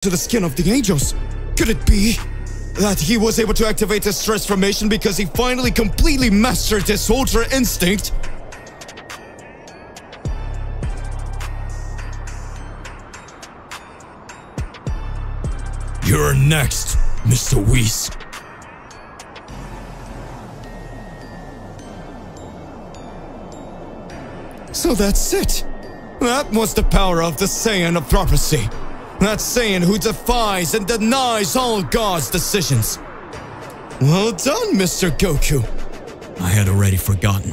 to the skin of the angels. Could it be that he was able to activate his stress formation because he finally completely mastered his soldier instinct? You're next, Mr. Whis. So that's it. That was the power of the Saiyan of prophecy. That Saiyan who defies and denies all God's decisions. Well done, Mr. Goku. I had already forgotten.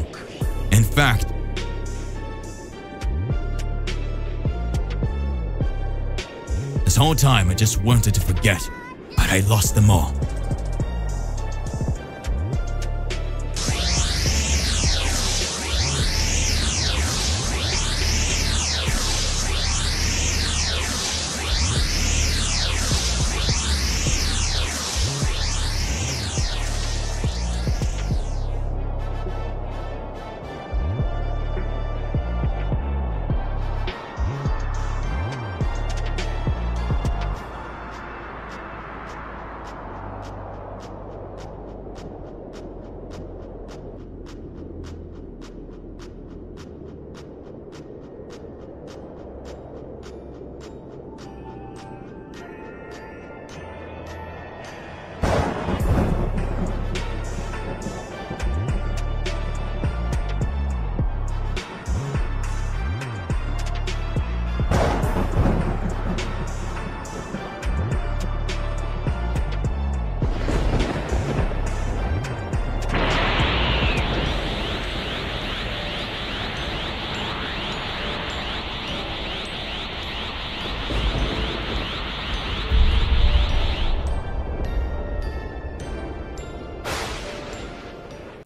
In fact, this whole time I just wanted to forget, but I lost them all.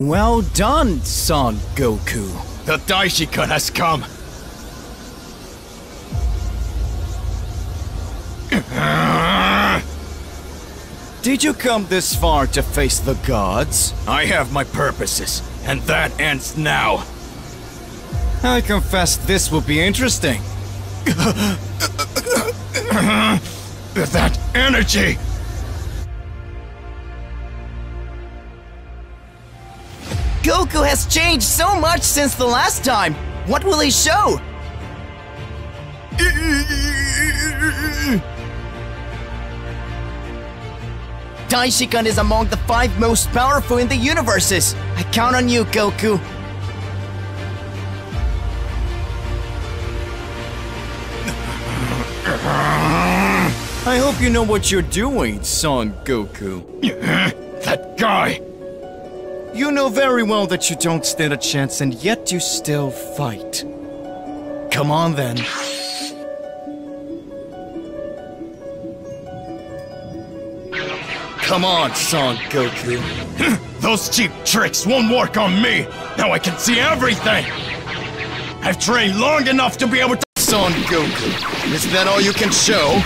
Well done, Son Goku. The Daishikan has come. Did you come this far to face the gods? I have my purposes, and that ends now. I confess this will be interesting. That energy! Goku has changed so much since the last time. What will he show? Daishikan is among the 5 most powerful in the universes. I count on you, Goku. I hope you know what you're doing, Son Goku. That guy! You know very well that you don't stand a chance, and yet you still fight. Come on, then. Come on, Son Goku. Those cheap tricks won't work on me! Now I can see everything! I've trained long enough to be able to— Son Goku, is that all you can show?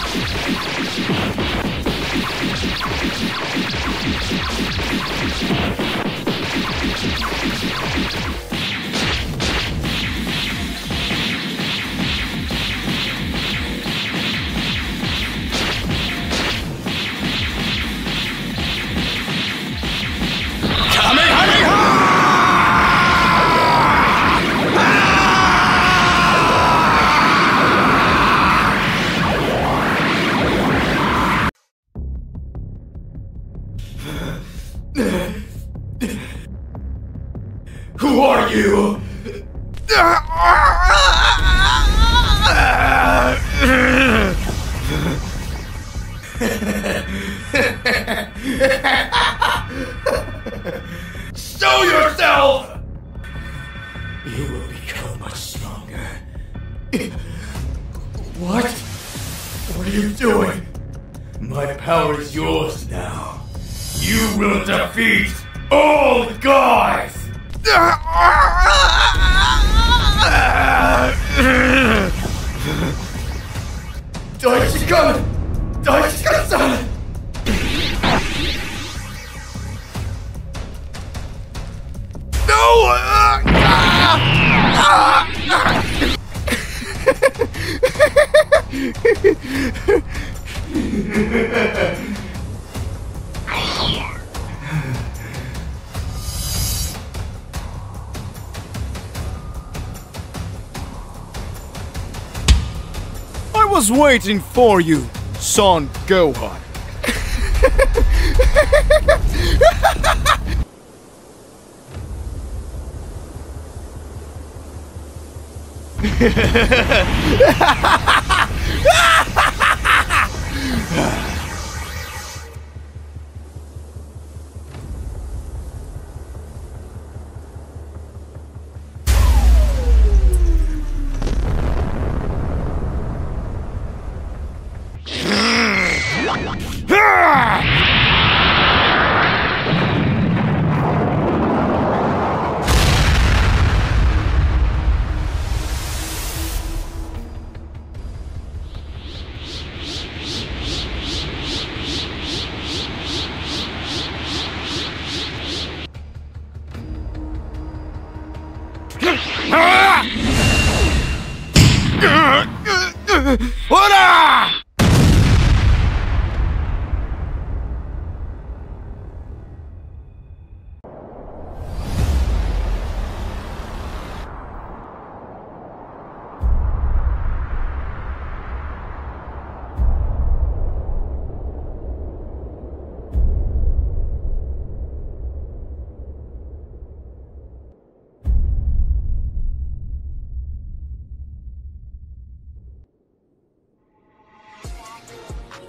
Who are you? Show yourself! You will become much stronger. What? What are you doing? My power is yours now. You will defeat all gods! Daishikan! Daishikan-san! No! I was waiting for you, Son Gohan.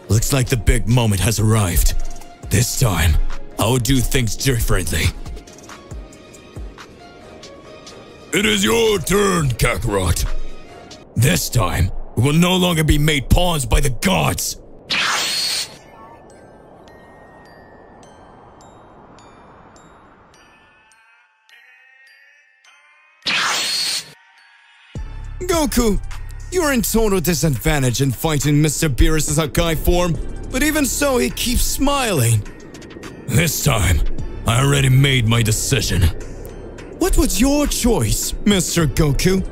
Looks like the big moment has arrived. This time, I will do things differently. It is your turn, Kakarot. This time, we will no longer be made pawns by the gods. Goku, you're in total disadvantage in fighting Mr. Beerus' Hakai form, but even so, he keeps smiling. This time, I already made my decision. What was your choice, Mr. Goku?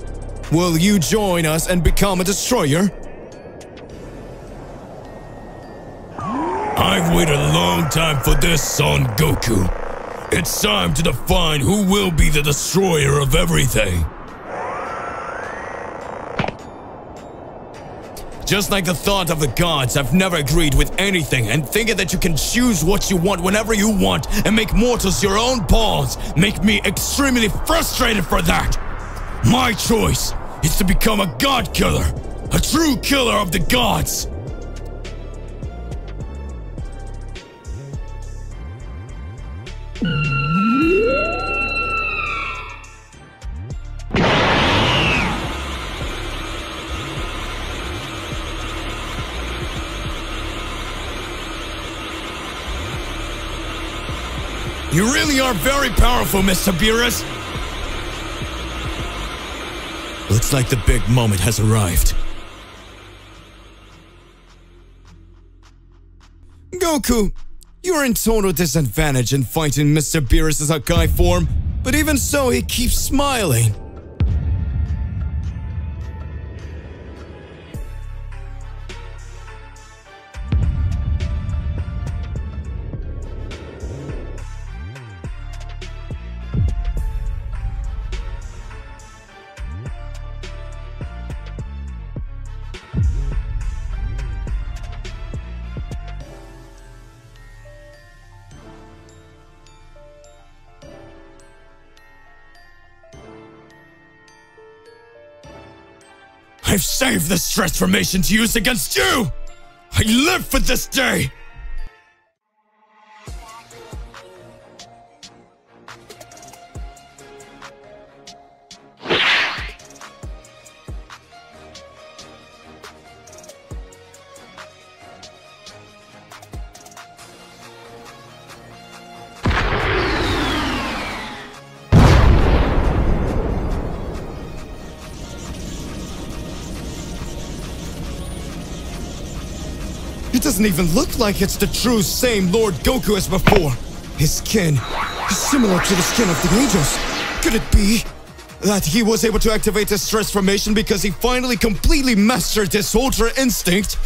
Will you join us and become a destroyer? I've waited a long time for this, Son Goku. It's time to define who will be the destroyer of everything. Just like the thought of the gods, I've never agreed with anything, and thinking that you can choose what you want whenever you want and make mortals your own pawns make me extremely frustrated for that. My choice is to become a god killer, a true killer of the gods. You really are very powerful, Mr. Beerus. Looks like the big moment has arrived. Goku, you're in total disadvantage in fighting Mr. Beerus' Hakai form, but even so, he keeps smiling. I've saved this transformation to use against you! I live for this day! It doesn't even look like it's the true same Lord Goku as before. His skin is similar to the skin of the angels. Could it be that he was able to activate this transformation because he finally completely mastered this Ultra Instinct?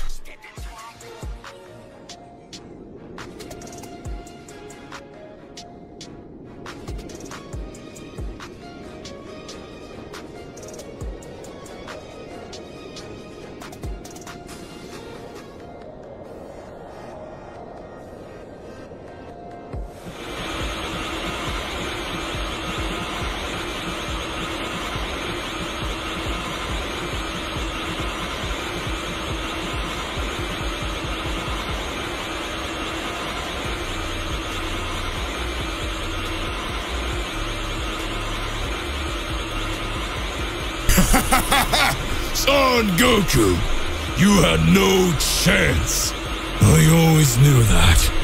Son Goku, you had no chance. I always knew that.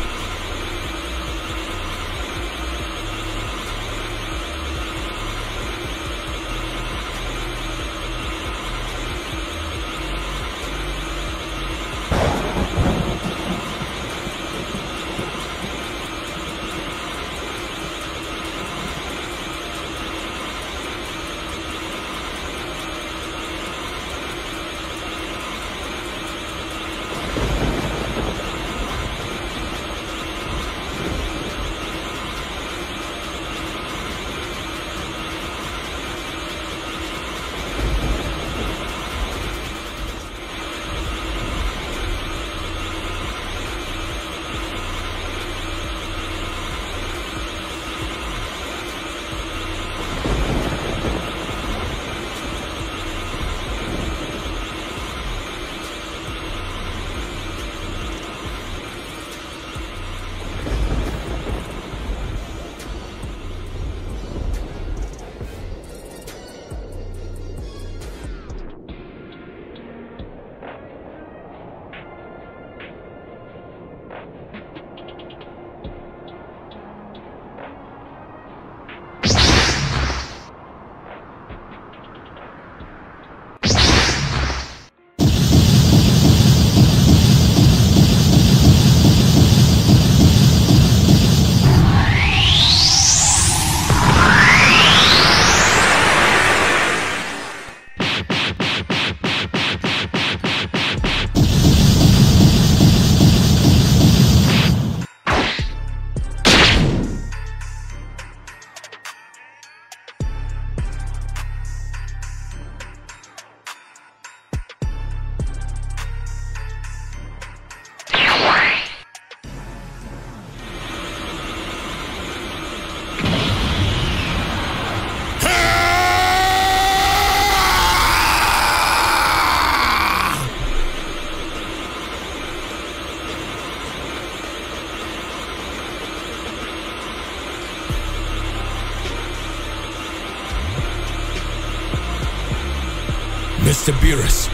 Mr. Beerus,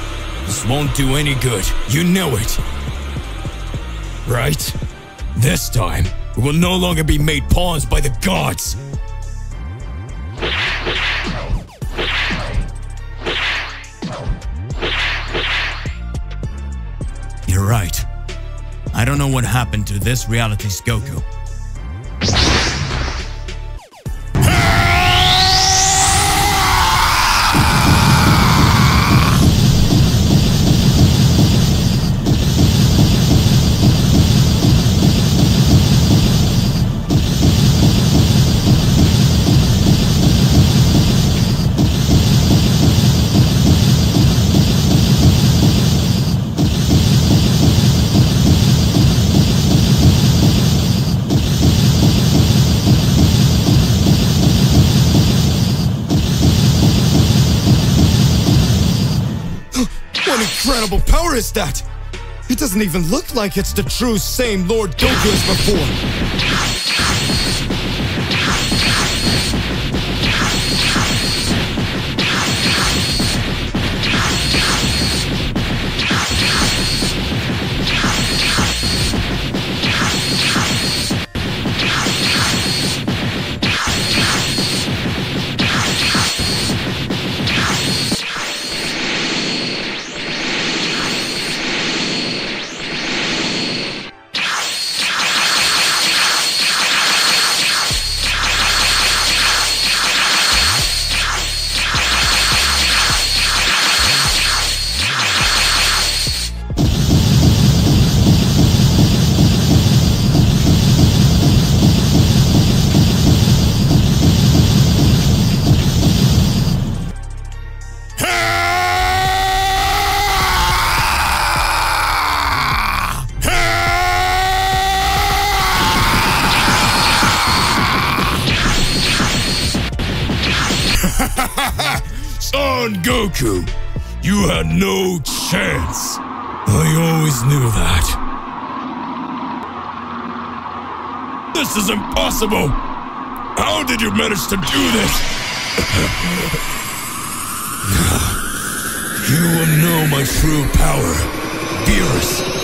this won't do any good. You know it. Right? This time, we will no longer be made pawns by the gods. You're right. I don't know what happened to this reality's Goku. What incredible power is that? It doesn't even look like it's the true same Lord Goku as before. Son Goku, you had no chance. I always knew that. This is impossible! How did you manage to do this? You will know my true power, Beerus.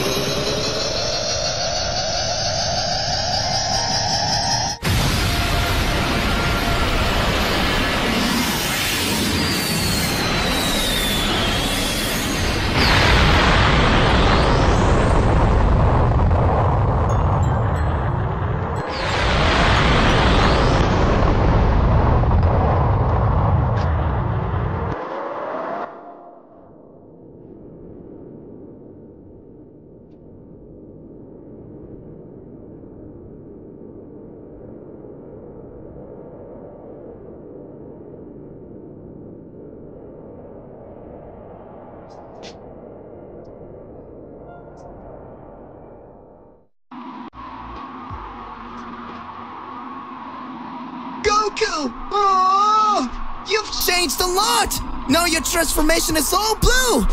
Goku! Oh, you've changed a lot! Now your transformation is all blue!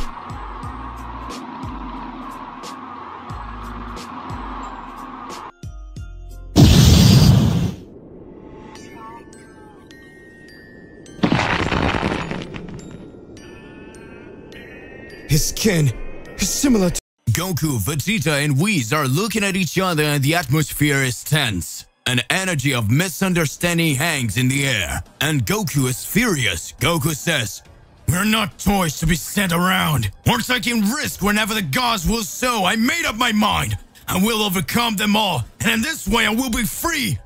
His skin is similar to... Goku, Vegeta, and Whis are looking at each other and the atmosphere is tense. An energy of misunderstanding hangs in the air, and Goku is furious. Goku says, "We're not toys to be sent around. We're taking risk whenever the gods will so. I made up my mind. I will overcome them all, and in this way I will be free.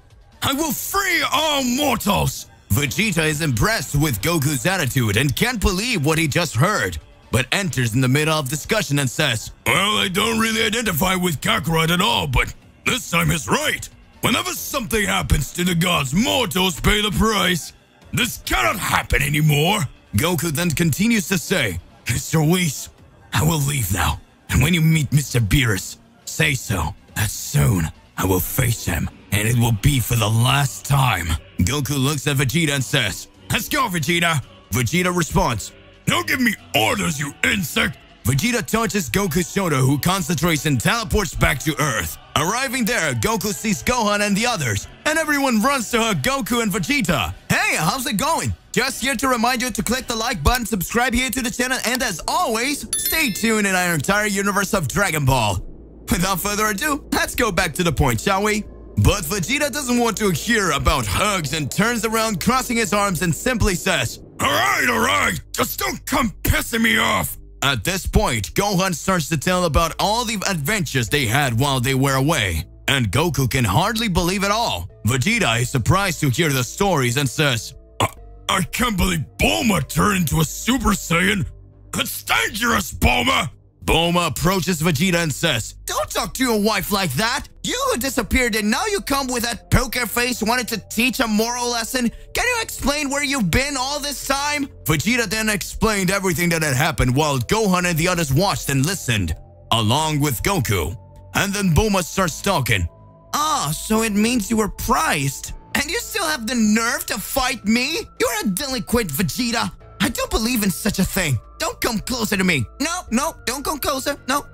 I will free all mortals." Vegeta is impressed with Goku's attitude and can't believe what he just heard, but enters in the middle of discussion and says, "Well, I don't really identify with Kakarot at all, but this time he's right. Whenever something happens to the gods, mortals pay the price. This cannot happen anymore." Goku then continues to say, "Mr. Whis, I will leave now. And when you meet Mr. Beerus, say so. As soon, I will face him, and it will be for the last time." Goku looks at Vegeta and says, "Let's go, Vegeta." Vegeta responds, "Don't give me orders, you insect." Vegeta touches Goku's shoulder, who concentrates and teleports back to Earth. Arriving there, Goku sees Gohan and the others, and everyone runs to hug Goku and Vegeta. Hey, how's it going? Just here to remind you to click the like button, subscribe here to the channel, and as always, stay tuned in our entire universe of Dragon Ball. Without further ado, let's go back to the point, shall we? But Vegeta doesn't want to hear about hugs and turns around, crossing his arms, and simply says, all right, just don't come pissing me off." At this point, Gohan starts to tell about all the adventures they had while they were away, and Goku can hardly believe it all. Vegeta is surprised to hear the stories and says, I can't believe Bulma turned into a Super Saiyan. It's dangerous, Bulma." Bulma approaches Vegeta and says, "Don't talk to your wife like that. You disappeared and now you come with that poker face wanting to teach a moral lesson. Can you explain where you've been all this time?" Vegeta then explained everything that had happened while Gohan and the others watched and listened, along with Goku. And then Bulma starts talking. So it means you were prized. And you still have the nerve to fight me? You're a delinquent, Vegeta. I don't believe in such a thing. Don't come closer to me. No, don't come closer. No.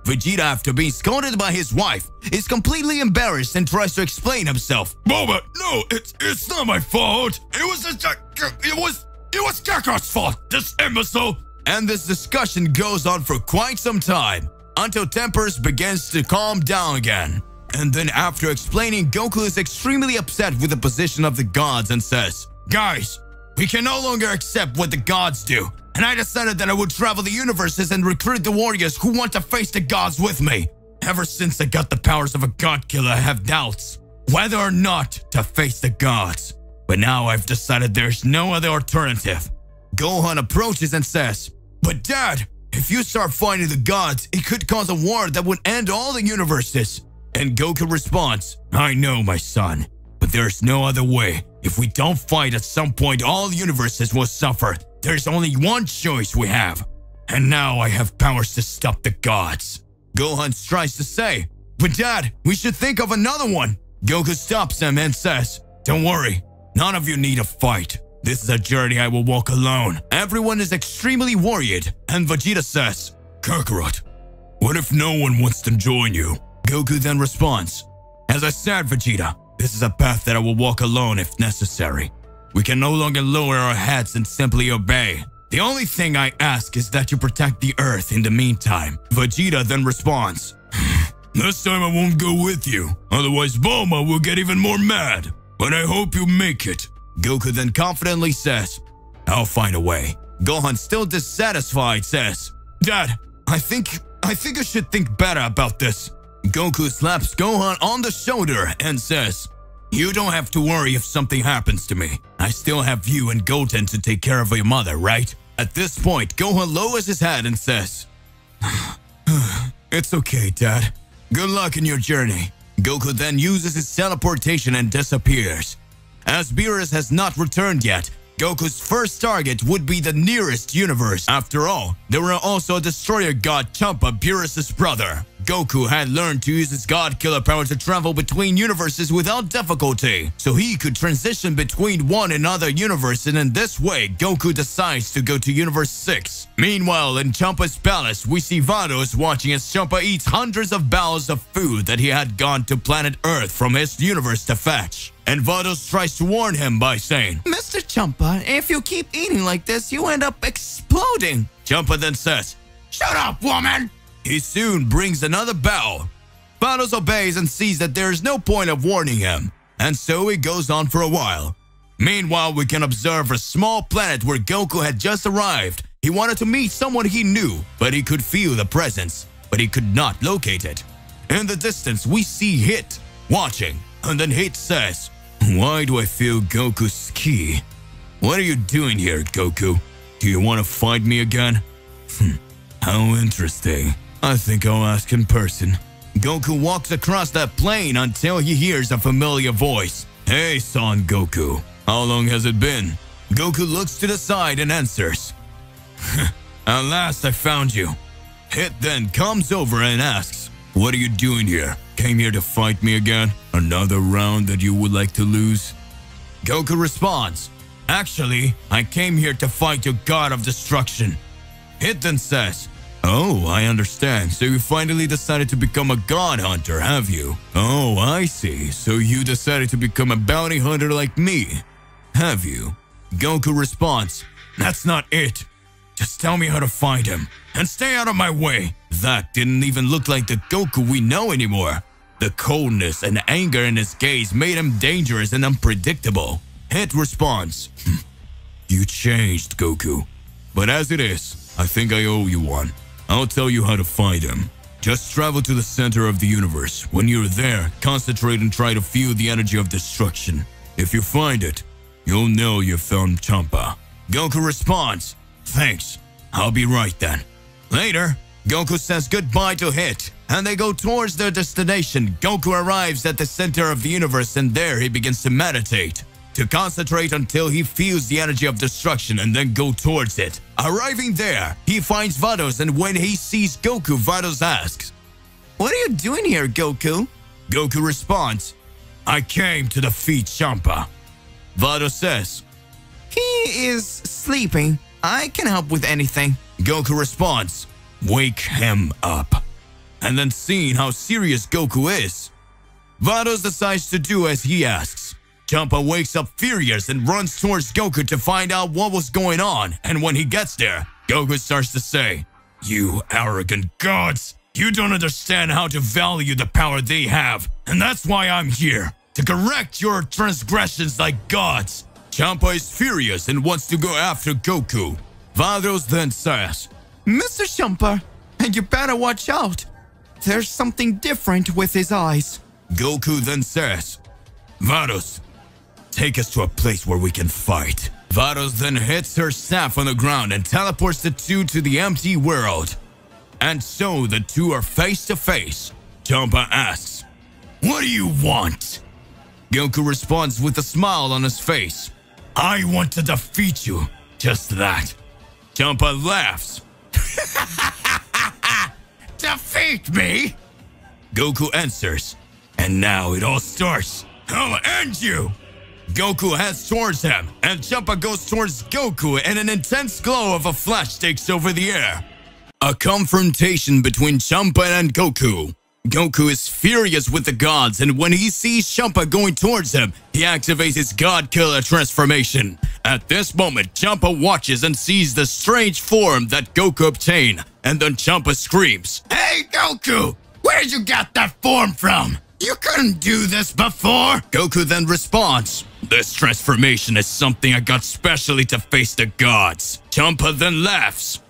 Vegeta, after being scolded by his wife, is completely embarrassed and tries to explain himself. "Bulma, no, it's not my fault. It was Kakarot's fault, this imbecile." And this discussion goes on for quite some time, until tempers begins to calm down again. And then after explaining, Goku is extremely upset with the position of the gods and says, "Guys, we can no longer accept what the gods do. And I decided that I would travel the universes and recruit the warriors who want to face the gods with me. Ever since I got the powers of a god killer, I have doubts whether or not to face the gods. But now I've decided there's no other alternative." Gohan approaches and says, "But Dad, if you start fighting the gods, it could cause a war that would end all the universes." And Goku responds, "I know, my son, but there's no other way. If we don't fight, at some point all universes will suffer. There's only one choice we have. And now I have powers to stop the gods." Gohan tries to say, "But Dad, we should think of another one." Goku stops him and says, "Don't worry, none of you need to fight. This is a journey I will walk alone." Everyone is extremely worried, and Vegeta says, "Kakarot, what if no one wants to join you?" Goku then responds, "As I said, Vegeta, this is a path that I will walk alone if necessary. We can no longer lower our heads and simply obey. The only thing I ask is that you protect the Earth in the meantime. Vegeta then responds, this time I won't go with you. Otherwise Bulma will get even more mad. But I hope you make it. Goku then confidently says, I'll find a way. Gohan, still dissatisfied, says, Dad, I think you should think better about this. Goku slaps Gohan on the shoulder and says, you don't have to worry if something happens to me. I still have you and Goten to take care of your mother, right? At this point, Gohan lowers his head and says, it's okay, Dad. Good luck in your journey. Goku then uses his teleportation and disappears. As Beerus has not returned yet, Goku's first target would be the nearest universe. After all, there were also a destroyer god Champa, Beerus' brother. Goku had learned to use his god killer power to travel between universes without difficulty, so he could transition between one and other universe, and in this way, Goku decides to go to Universe 6. Meanwhile, in Champa's palace, we see Vados watching as Champa eats hundreds of bowls of food that he had gone to planet Earth from his universe to fetch. And Vados tries to warn him by saying, Mr. Champa, if you keep eating like this, you end up exploding. Champa then says, shut up, woman! He soon brings another bowl. Vados obeys and sees that there is no point of warning him, and so he goes on for a while. Meanwhile, we can observe a small planet where Goku had just arrived. He wanted to meet someone he knew, but he could feel the presence, but he could not locate it. In the distance, we see Hit watching, and then Hit says, why do I feel Goku's ki? What are you doing here, Goku? Do you want to fight me again? How interesting. I think I'll ask in person. Goku walks across that plain until he hears a familiar voice. Hey, Son Goku. How long has it been? Goku looks to the side and answers. At last I found you. Hit then comes over and asks, what are you doing here? Came here to fight me again? Another round that you would like to lose? Goku responds, actually, I came here to fight your god of destruction. Hit then says, oh, I understand. So you finally decided to become a god hunter, have you? Oh, I see. So you decided to become a bounty hunter like me, have you? Goku responds, that's not it. Just tell me how to find him, and stay out of my way. That didn't even look like the Goku we know anymore. The coldness and anger in his gaze made him dangerous and unpredictable. Hit responds, you changed, Goku. But as it is, I think I owe you one. I'll tell you how to find him. Just travel to the center of the universe. When you're there, concentrate and try to feel the energy of destruction. If you find it, you'll know you found Champa. Goku responds, thanks. I'll be right then. Later, Goku says goodbye to Hit, and they go towards their destination. Goku arrives at the center of the universe, and there he begins to meditate, to concentrate until he feels the energy of destruction and then go towards it. Arriving there, he finds Vados, and when he sees Goku, Vados asks, what are you doing here, Goku? Goku responds, I came to defeat Champa. Vados says, he is sleeping. I can help with anything. Goku responds, wake him up. And then seeing how serious Goku is, Vados decides to do as he asks. Champa wakes up furious and runs towards Goku to find out what was going on, and when he gets there, Goku starts to say, you arrogant gods, you don't understand how to value the power they have, and that's why I'm here, to correct your transgressions like gods. Champa is furious and wants to go after Goku. Vados then says, Mr. Champa, you better watch out. There's something different with his eyes. Goku then says, Vados, take us to a place where we can fight. Vados then hits her staff on the ground and teleports the two to the empty world. And so the two are face to face. Champa asks, what do you want? Goku responds with a smile on his face. I want to defeat you. Just that. Champa laughs. Defeat me? Goku answers. And now it all starts. I'll end you. Goku heads towards him, and Champa goes towards Goku, and an intense glow of a flash takes over the air. A confrontation between Champa and Goku. Goku is furious with the gods, and when he sees Champa going towards him, he activates his God Killer transformation. At this moment, Champa watches and sees the strange form that Goku obtained, and then Champa screams, Hey Goku! Where'd you get that form from? You couldn't do this before! Goku then responds, This transformation is something I got specially to face the gods. Champa then laughs.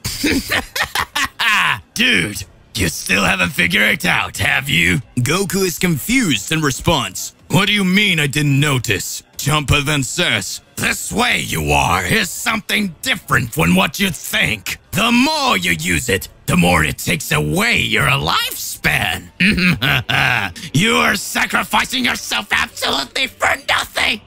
Dude, you still haven't figured it out, have you? Goku is confused and responds, What do you mean I didn't notice? Champa then says, This way you are is something different from what you think. The more you use it, the more it takes away your lifespan. You are sacrificing yourself absolutely for nothing.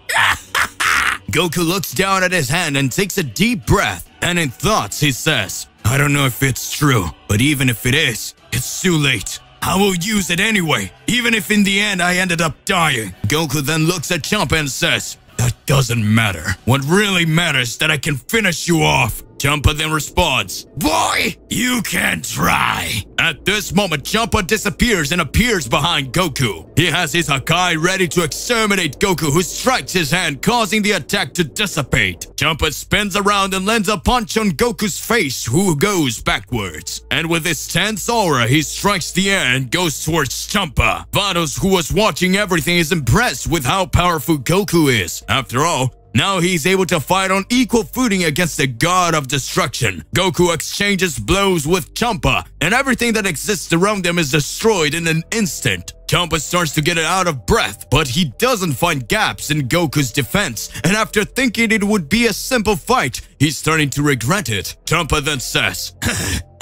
Goku looks down at his hand and takes a deep breath, and in thoughts he says, I don't know if it's true, but even if it is, it's too late. I will use it anyway, even if in the end I ended up dying. Goku then looks at Champa and says, That doesn't matter. What really matters is that I can finish you off. Champa then responds, Boy, you can try. At this moment, Champa disappears and appears behind Goku. He has his Hakai ready to exterminate Goku, who strikes his hand, causing the attack to dissipate. Champa spins around and lands a punch on Goku's face, who goes backwards. And with his tense aura, he strikes the air and goes towards Champa. Vados, who was watching everything, is impressed with how powerful Goku is. After all, now he's able to fight on equal footing against the god of destruction. Goku exchanges blows with Champa, and everything that exists around them is destroyed in an instant. Champa starts to get out of breath, but he doesn't find gaps in Goku's defense, and after thinking it would be a simple fight, he's starting to regret it. Champa then says,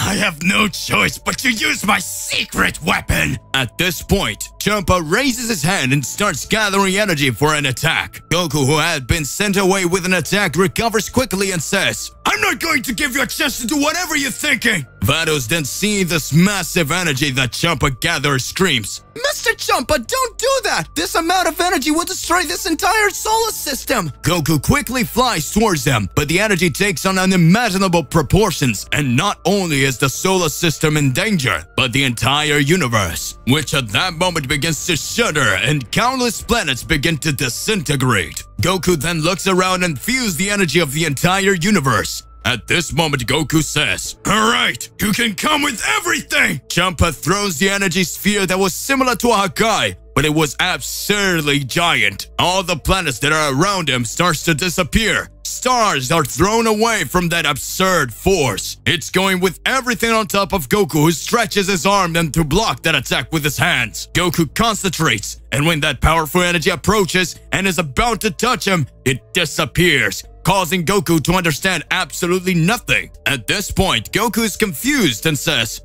I have no choice but to use my secret weapon. At this point, Champa raises his hand and starts gathering energy for an attack. Goku, who had been sent away with an attack, recovers quickly and says, I'm not going to give you a chance to do whatever you're thinking. Vados then seeing this massive energy that Champa gathers screams, Mr. Champa, don't do that! This amount of energy will destroy this entire solar system! Goku quickly flies towards them, but the energy takes on unimaginable proportions, and not only is the solar system in danger, but the entire universe, which at that moment begins to shudder and countless planets begin to disintegrate. Goku then looks around and feels the energy of the entire universe. At this moment, Goku says, Alright, you can come with everything! Champa throws the energy sphere that was similar to a Hakai, but it was absurdly giant. All the planets that are around him starts to disappear. Stars are thrown away from that absurd force. It's going with everything on top of Goku, who stretches his arm and to block that attack with his hands. Goku concentrates, and when that powerful energy approaches and is about to touch him, it disappears, causing Goku to understand absolutely nothing. At this point, Goku is confused and says,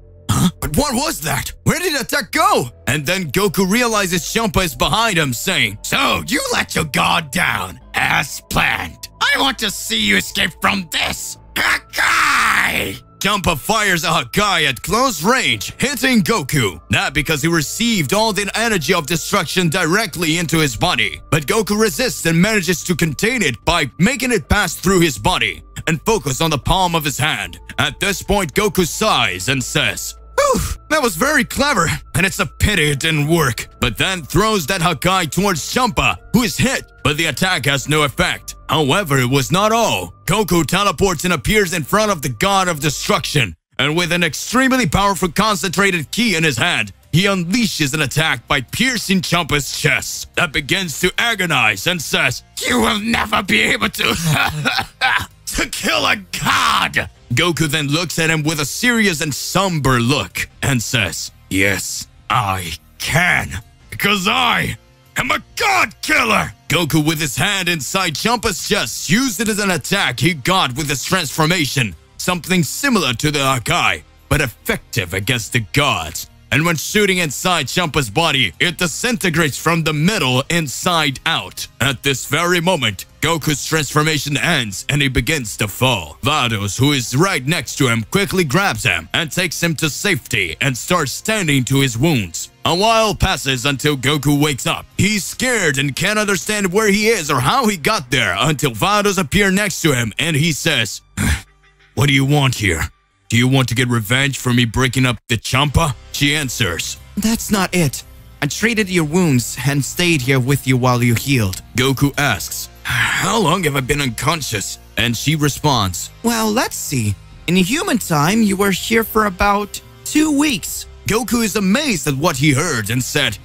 But what was that? Where did the attack go? And then Goku realizes Champa is behind him, saying, So you let your guard down, as planned. I want to see you escape from this. Hakai! Champa fires a Hakai at close range, hitting Goku. Not because he received all the energy of destruction directly into his body, but Goku resists and manages to contain it by making it pass through his body and focus on the palm of his hand. At this point, Goku sighs and says, That was very clever, and it's a pity it didn't work. But then throws that Hakai towards Champa, who is hit, but the attack has no effect. However, it was not all. Goku teleports and appears in front of the god of destruction, and with an extremely powerful concentrated ki in his hand, he unleashes an attack by piercing Champa's chest. That begins to agonize and says, You will never be able to kill a god! Goku then looks at him with a serious and somber look and says, Yes, I can, because I am a god killer! Goku, with his hand inside Champa's chest, used it as an attack he got with his transformation, something similar to the Hakai, but effective against the gods. And when shooting inside Champa's body, it disintegrates from the middle inside out. At this very moment, Goku's transformation ends and he begins to fall. Vados, who is right next to him, quickly grabs him and takes him to safety and starts standing to his wounds. A while passes until Goku wakes up. He's scared and can't understand where he is or how he got there until Vados appear next to him and he says, What do you want here? Do you want to get revenge for me breaking up the Champa? She answers, That's not it. I treated your wounds and stayed here with you while you healed. Goku asks, how long have I been unconscious? And she responds, Well, let's see. In human time, you were here for about 2 weeks. Goku is amazed at what he heard and said,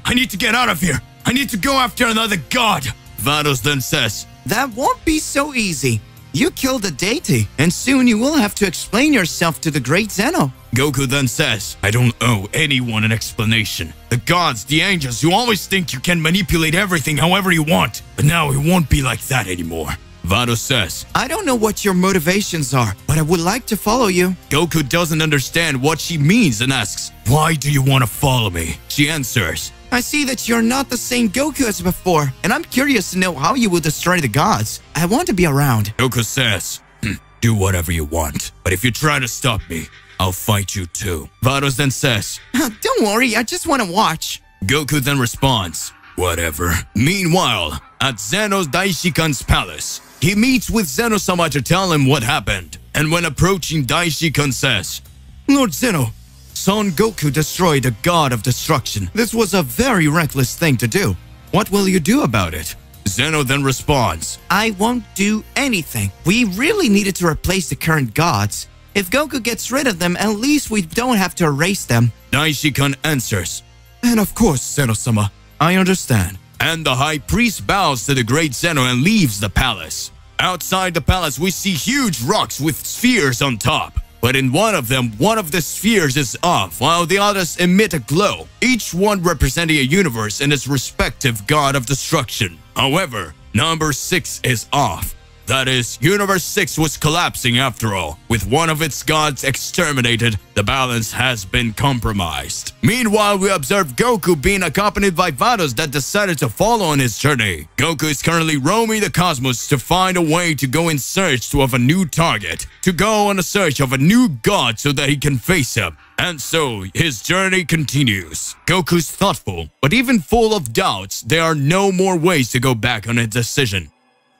I need to get out of here. I need to go after another god. Vados then says, That won't be so easy. You killed a deity, and soon you will have to explain yourself to the great Zeno. Goku then says, I don't owe anyone an explanation. The gods, the angels, you always think you can manipulate everything however you want. But now it won't be like that anymore. Vados says, I don't know what your motivations are, but I would like to follow you. Goku doesn't understand what she means and asks, why do you want to follow me? She answers, I see that you're not the same Goku as before, and I'm curious to know how you will destroy the gods. I want to be around. Goku says, do whatever you want, but if you try to stop me, I'll fight you too. Vados then says, Don't worry, I just want to watch. Goku then responds, whatever. Meanwhile, at Zeno's Daishikan's palace, he meets with Zeno-sama to tell him what happened. And when approaching, Daishikan says, Lord Zeno, Son Goku destroyed a god of destruction. This was a very reckless thing to do. What will you do about it? Zeno then responds, I won't do anything. We really needed to replace the current gods. If Goku gets rid of them, at least we don't have to erase them. Daishikan answers, And of course, Zeno-sama, I understand. And the high priest bows to the great Zeno and leaves the palace. Outside the palace, we see huge rocks with spheres on top. But in one of them, one of the spheres is off, while the others emit a glow, each one representing a universe and its respective god of destruction. However, number 6 is off. That is, Universe 6 was collapsing after all. With one of its gods exterminated, the balance has been compromised. Meanwhile, we observe Goku being accompanied by Vados that decided to follow on his journey. Goku is currently roaming the cosmos to find a way to go in search of a new target, to go on a search of a new god so that he can face him. And so, his journey continues. Goku's thoughtful, but even full of doubts, there are no more ways to go back on his decision.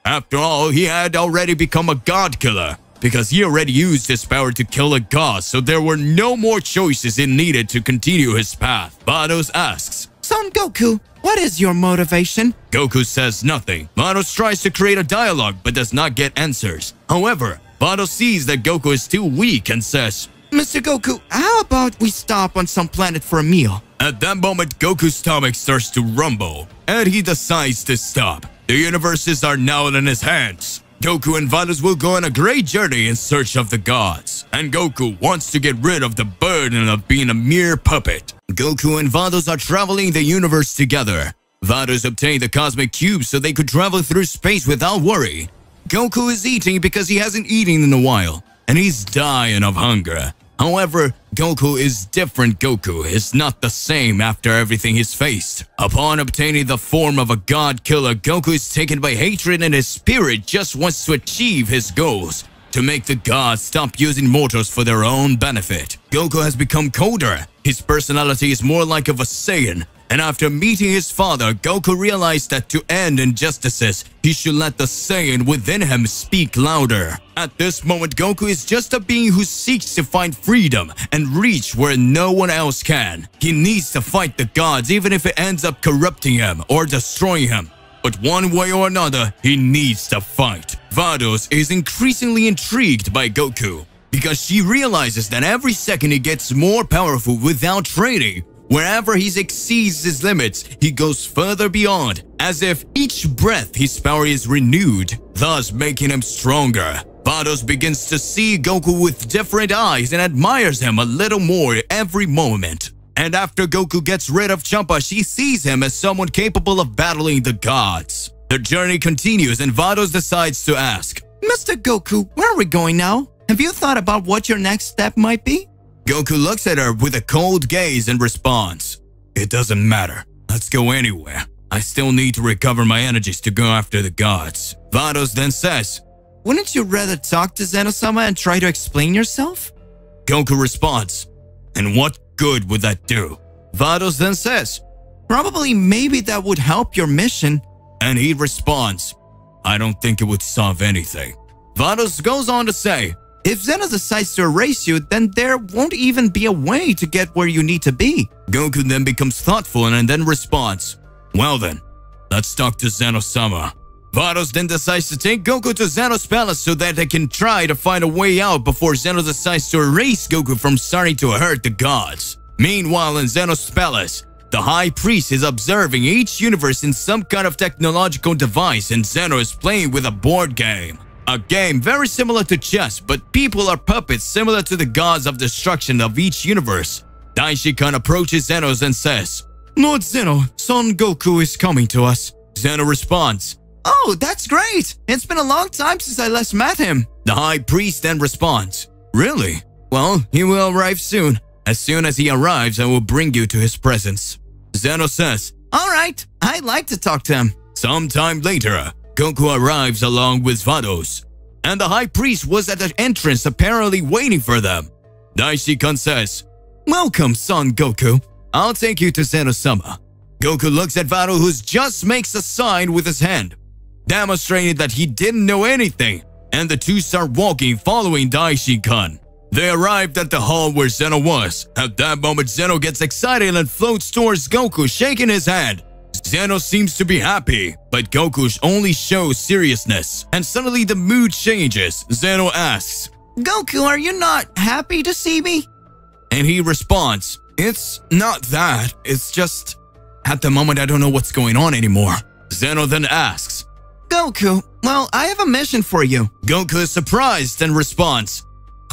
After all, he had already become a god killer, because he already used his power to kill a god, so there were no more choices he needed to continue his path. Vados asks, Son Goku, what is your motivation? Goku says nothing. Vados tries to create a dialogue, but does not get answers. However, Vados sees that Goku is still weak and says, Mr. Goku, how about we stop on some planet for a meal? At that moment, Goku's stomach starts to rumble, and he decides to stop. The universes are now in his hands. Goku and Vados will go on a great journey in search of the gods, and Goku wants to get rid of the burden of being a mere puppet. Goku and Vados are traveling the universe together. Vados obtained the cosmic cube so they could travel through space without worry. Goku is eating because he hasn't eaten in a while, and he's dying of hunger. However, Goku is different. Goku is not the same after everything he's faced. Upon obtaining the form of a god killer, Goku is taken by hatred and his spirit just wants to achieve his goals, to make the gods stop using mortals for their own benefit. Goku has become colder. His personality is more like of a Saiyan. And after meeting his father, Goku realized that to end injustices, he should let the Saiyan within him speak louder. At this moment, Goku is just a being who seeks to find freedom and reach where no one else can. He needs to fight the gods even if it ends up corrupting him or destroying him. But one way or another, he needs to fight. Vados is increasingly intrigued by Goku, because she realizes that every second he gets more powerful without training. Wherever he exceeds his limits, he goes further beyond, as if each breath his power is renewed, thus making him stronger. Vados begins to see Goku with different eyes and admires him a little more every moment. And after Goku gets rid of Champa, she sees him as someone capable of battling the gods. The journey continues and Vados decides to ask, Mr. Goku, where are we going now? Have you thought about what your next step might be? Goku looks at her with a cold gaze and responds, It doesn't matter. Let's go anywhere. I still need to recover my energies to go after the gods. Vados then says, Wouldn't you rather talk to Zeno-sama and try to explain yourself? Goku responds, And what good would that do? Vados then says, Probably maybe that would help your mission. And he responds, I don't think it would solve anything. Vados goes on to say, If Zeno decides to erase you, then there won't even be a way to get where you need to be. Goku then becomes thoughtful and then responds, well then, let's talk to Zeno-sama. Vados then decides to take Goku to Zeno's palace so that they can try to find a way out before Zeno decides to erase Goku from starting to hurt the gods. Meanwhile, in Zeno's palace, the High Priest is observing each universe in some kind of technological device, and Zeno is playing with a board game. A game very similar to chess, but people are puppets similar to the gods of destruction of each universe. Daishi-kun approaches Zeno and says, Lord Zeno, Son Goku is coming to us. Zeno responds, oh, that's great! It's been a long time since I last met him. The High Priest then responds, really? Well, he will arrive soon. As soon as he arrives, I will bring you to his presence. Zeno says, all right, I'd like to talk to him. Sometime later, Goku arrives along with Vados, and the High Priest was at the entrance apparently waiting for them. Daishi-kun says, welcome, Son Goku. I'll take you to Zeno-sama. Goku looks at Vado, who just makes a sign with his hand, demonstrating that he didn't know anything, and the two start walking following Daishi-kun. They arrived at the hall where Zeno was. At that moment, Zeno gets excited and floats towards Goku, shaking his hand. Zeno seems to be happy, but Goku only shows seriousness. And suddenly the mood changes. Zeno asks, Goku, are you not happy to see me? And he responds, it's not that. It's just, at the moment I don't know what's going on anymore. Zeno then asks, Goku, well, I have a mission for you. Goku is surprised and responds,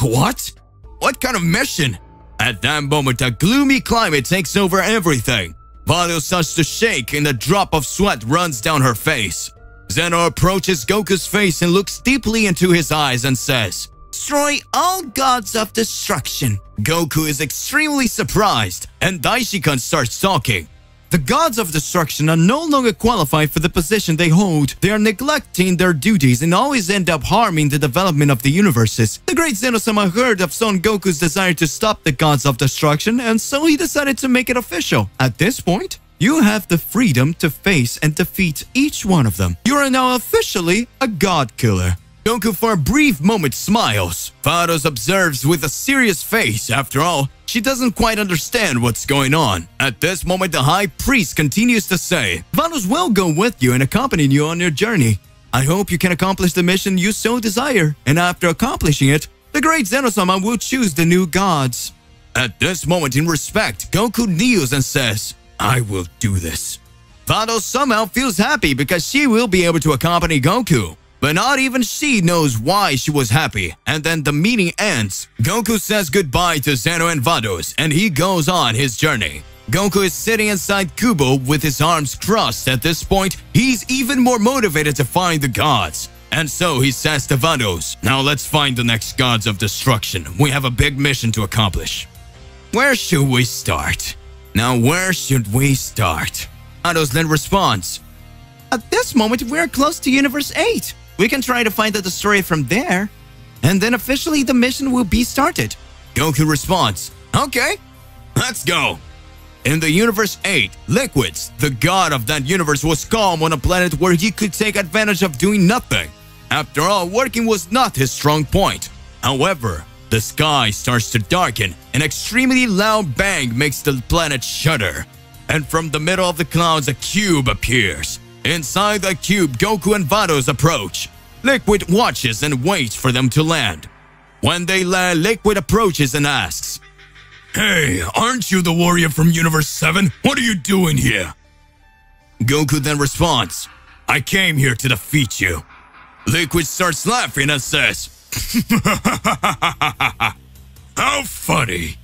what? What kind of mission? At that moment, a gloomy climate takes over everything. Vado starts to shake and a drop of sweat runs down her face. Zeno approaches Goku's face and looks deeply into his eyes and says, destroy all gods of destruction. Goku is extremely surprised, and Daishi-kun starts talking. The gods of destruction are no longer qualified for the position they hold. They are neglecting their duties and always end up harming the development of the universes. The great Zeno-sama heard of Son Goku's desire to stop the gods of destruction, and so he decided to make it official. At this point, you have the freedom to face and defeat each one of them. You are now officially a god killer. Goku for a brief moment smiles. Vados observes with a serious face. After all, she doesn't quite understand what's going on. At this moment, the High Priest continues to say, Vados will go with you and accompany you on your journey. I hope you can accomplish the mission you so desire. And after accomplishing it, the great Zeno-sama will choose the new gods. At this moment, in respect, Goku kneels and says, I will do this. Vados somehow feels happy because she will be able to accompany Goku. But not even she knows why she was happy, and then the meeting ends. Goku says goodbye to Zeno and Vados, and he goes on his journey. Goku is sitting inside Kubo with his arms crossed. At this point, he's even more motivated to find the gods. And so he says to Vados, now let's find the next gods of destruction. We have a big mission to accomplish. Where should we start? Now where should we start? Vados then responds, at this moment, we're close to Universe 8. We can try to find the destroyer from there, and then officially the mission will be started. Goku responds, okay, let's go. In the Universe 8, Liquids, the god of that universe, was calm on a planet where he could take advantage of doing nothing. After all, working was not his strong point. However, the sky starts to darken. An extremely loud bang makes the planet shudder. And from the middle of the clouds, a cube appears. Inside the cube, Goku and Vados approach. Liquid watches and waits for them to land. When they land, Liquid approaches and asks, hey, aren't you the warrior from Universe 7? What are you doing here? Goku then responds, I came here to defeat you. Liquid starts laughing and says, how funny.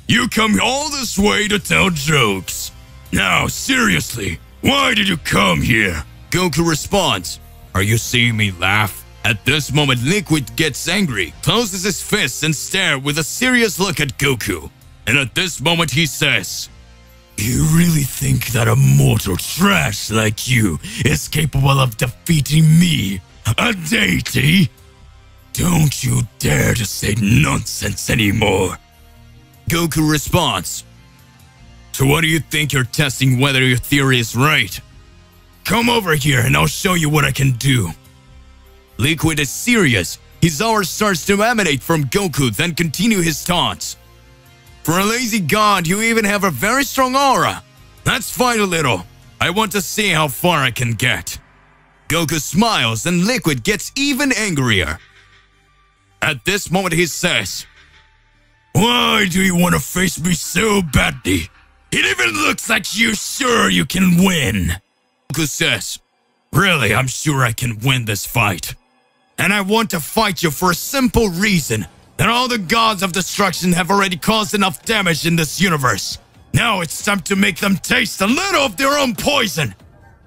You come all this way to tell jokes. Now, seriously, why did you come here? Goku responds, are you seeing me laugh? At this moment, Liquid gets angry, closes his fists and stares with a serious look at Goku. And at this moment he says, you really think that a mortal trash like you is capable of defeating me, a deity? Don't you dare to say nonsense anymore. Goku responds, so what do you think you're testing whether your theory is right? Come over here and I'll show you what I can do. Liquid is serious. His aura starts to emanate from Goku, then continue his taunts. For a lazy god, you even have a very strong aura. Let's fight a little. I want to see how far I can get. Goku smiles and Liquid gets even angrier. At this moment he says, "Why do you want to face me so badly? It even looks like you're sure you can win." Goku says, "Really, I'm sure I can win this fight. and I want to fight you for a simple reason, that all the gods of destruction have already caused enough damage in this universe. Now it's time to make them taste a little of their own poison."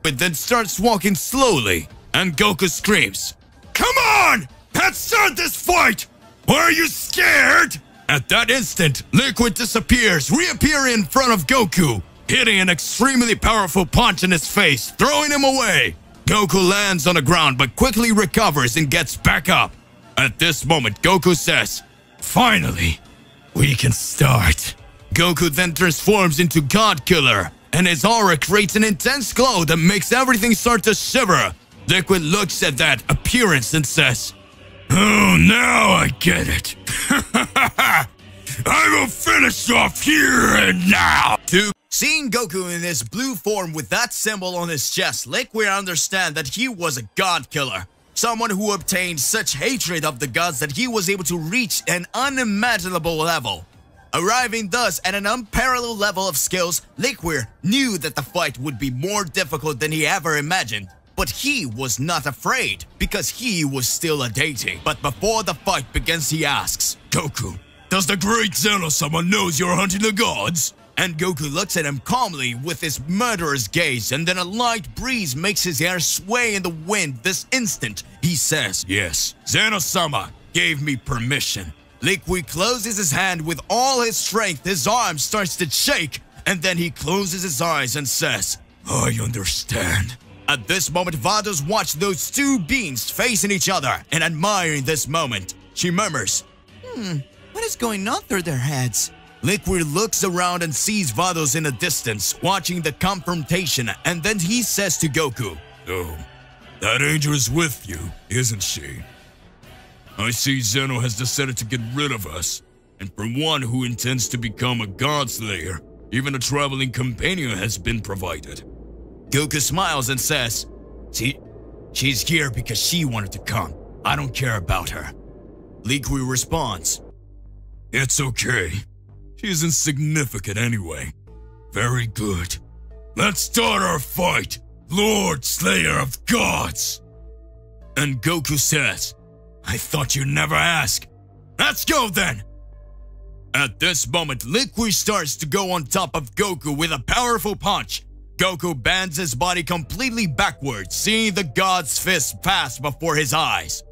It then starts walking slowly, and Goku screams, "Come on! Let's start this fight! Are you scared?" At that instant, Liquid disappears, reappearing in front of Goku, hitting an extremely powerful punch in his face, throwing him away. Goku lands on the ground but quickly recovers and gets back up. At this moment, Goku says, "Finally, we can start." Goku then transforms into God Killer, and his aura creates an intense glow that makes everything start to shiver. Liquid looks at that appearance and says, "Oh, now I get it. I will finish off here and now." Seeing Goku in his blue form with that symbol on his chest, Liquid understands that he was a God Killer. Someone who obtained such hatred of the gods that he was able to reach an unimaginable level. Arriving thus at an unparalleled level of skills, Liquid knew that the fight would be more difficult than he ever imagined. But he was not afraid, because he was still a deity. But before the fight begins, he asks, "Goku, does the great Zeno-sama knows you're hunting the gods?" And Goku looks at him calmly with his murderous gaze, and then a light breeze makes his hair sway in the wind. This instant, he says, "Yes, Zeno-sama gave me permission." Liquid closes his hand with all his strength, his arm starts to shake, and then he closes his eyes and says, "I understand." At this moment, Vados watch those two beings facing each other, and admiring this moment, she murmurs, what is going on through their heads? Liquid looks around and sees Vados in the distance, watching the confrontation, and then he says to Goku, "Oh, that angel is with you, isn't she? I see Zeno has decided to get rid of us, and for one who intends to become a god slayer, even a traveling companion has been provided." Goku smiles and says, She's here because she wanted to come. I don't care about her." Liquid responds, "It's okay. She's insignificant anyway. Very good. Let's start our fight, Lord Slayer of Gods." And Goku says, "I thought you'd never ask. Let's go then." At this moment, Liquid starts to go on top of Goku with a powerful punch. Goku bends his body completely backwards, seeing the god's fist pass before his eyes.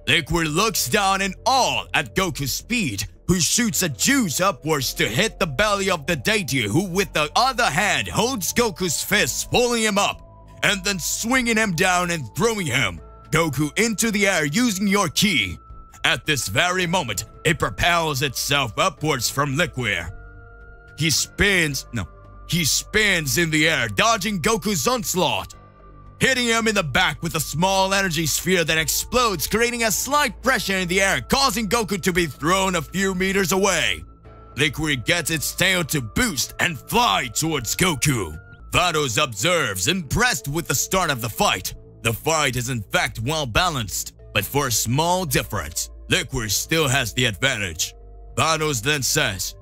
Liquid looks down in awe at Goku's speed, who shoots a juice upwards to hit the belly of the deity, who with the other hand holds Goku's fist, pulling him up, and then swinging him down and throwing him, Goku, into the air using your ki. At this very moment, it propels itself upwards from Liquid. He spins in the air, dodging Goku's onslaught, hitting him in the back with a small energy sphere that explodes, creating a slight pressure in the air, causing Goku to be thrown a few meters away. Liquid gets its tail to boost and fly towards Goku. Vados observes, impressed with the start of the fight. The fight is in fact well balanced, but for a small difference, Liquid still has the advantage. Vados then says,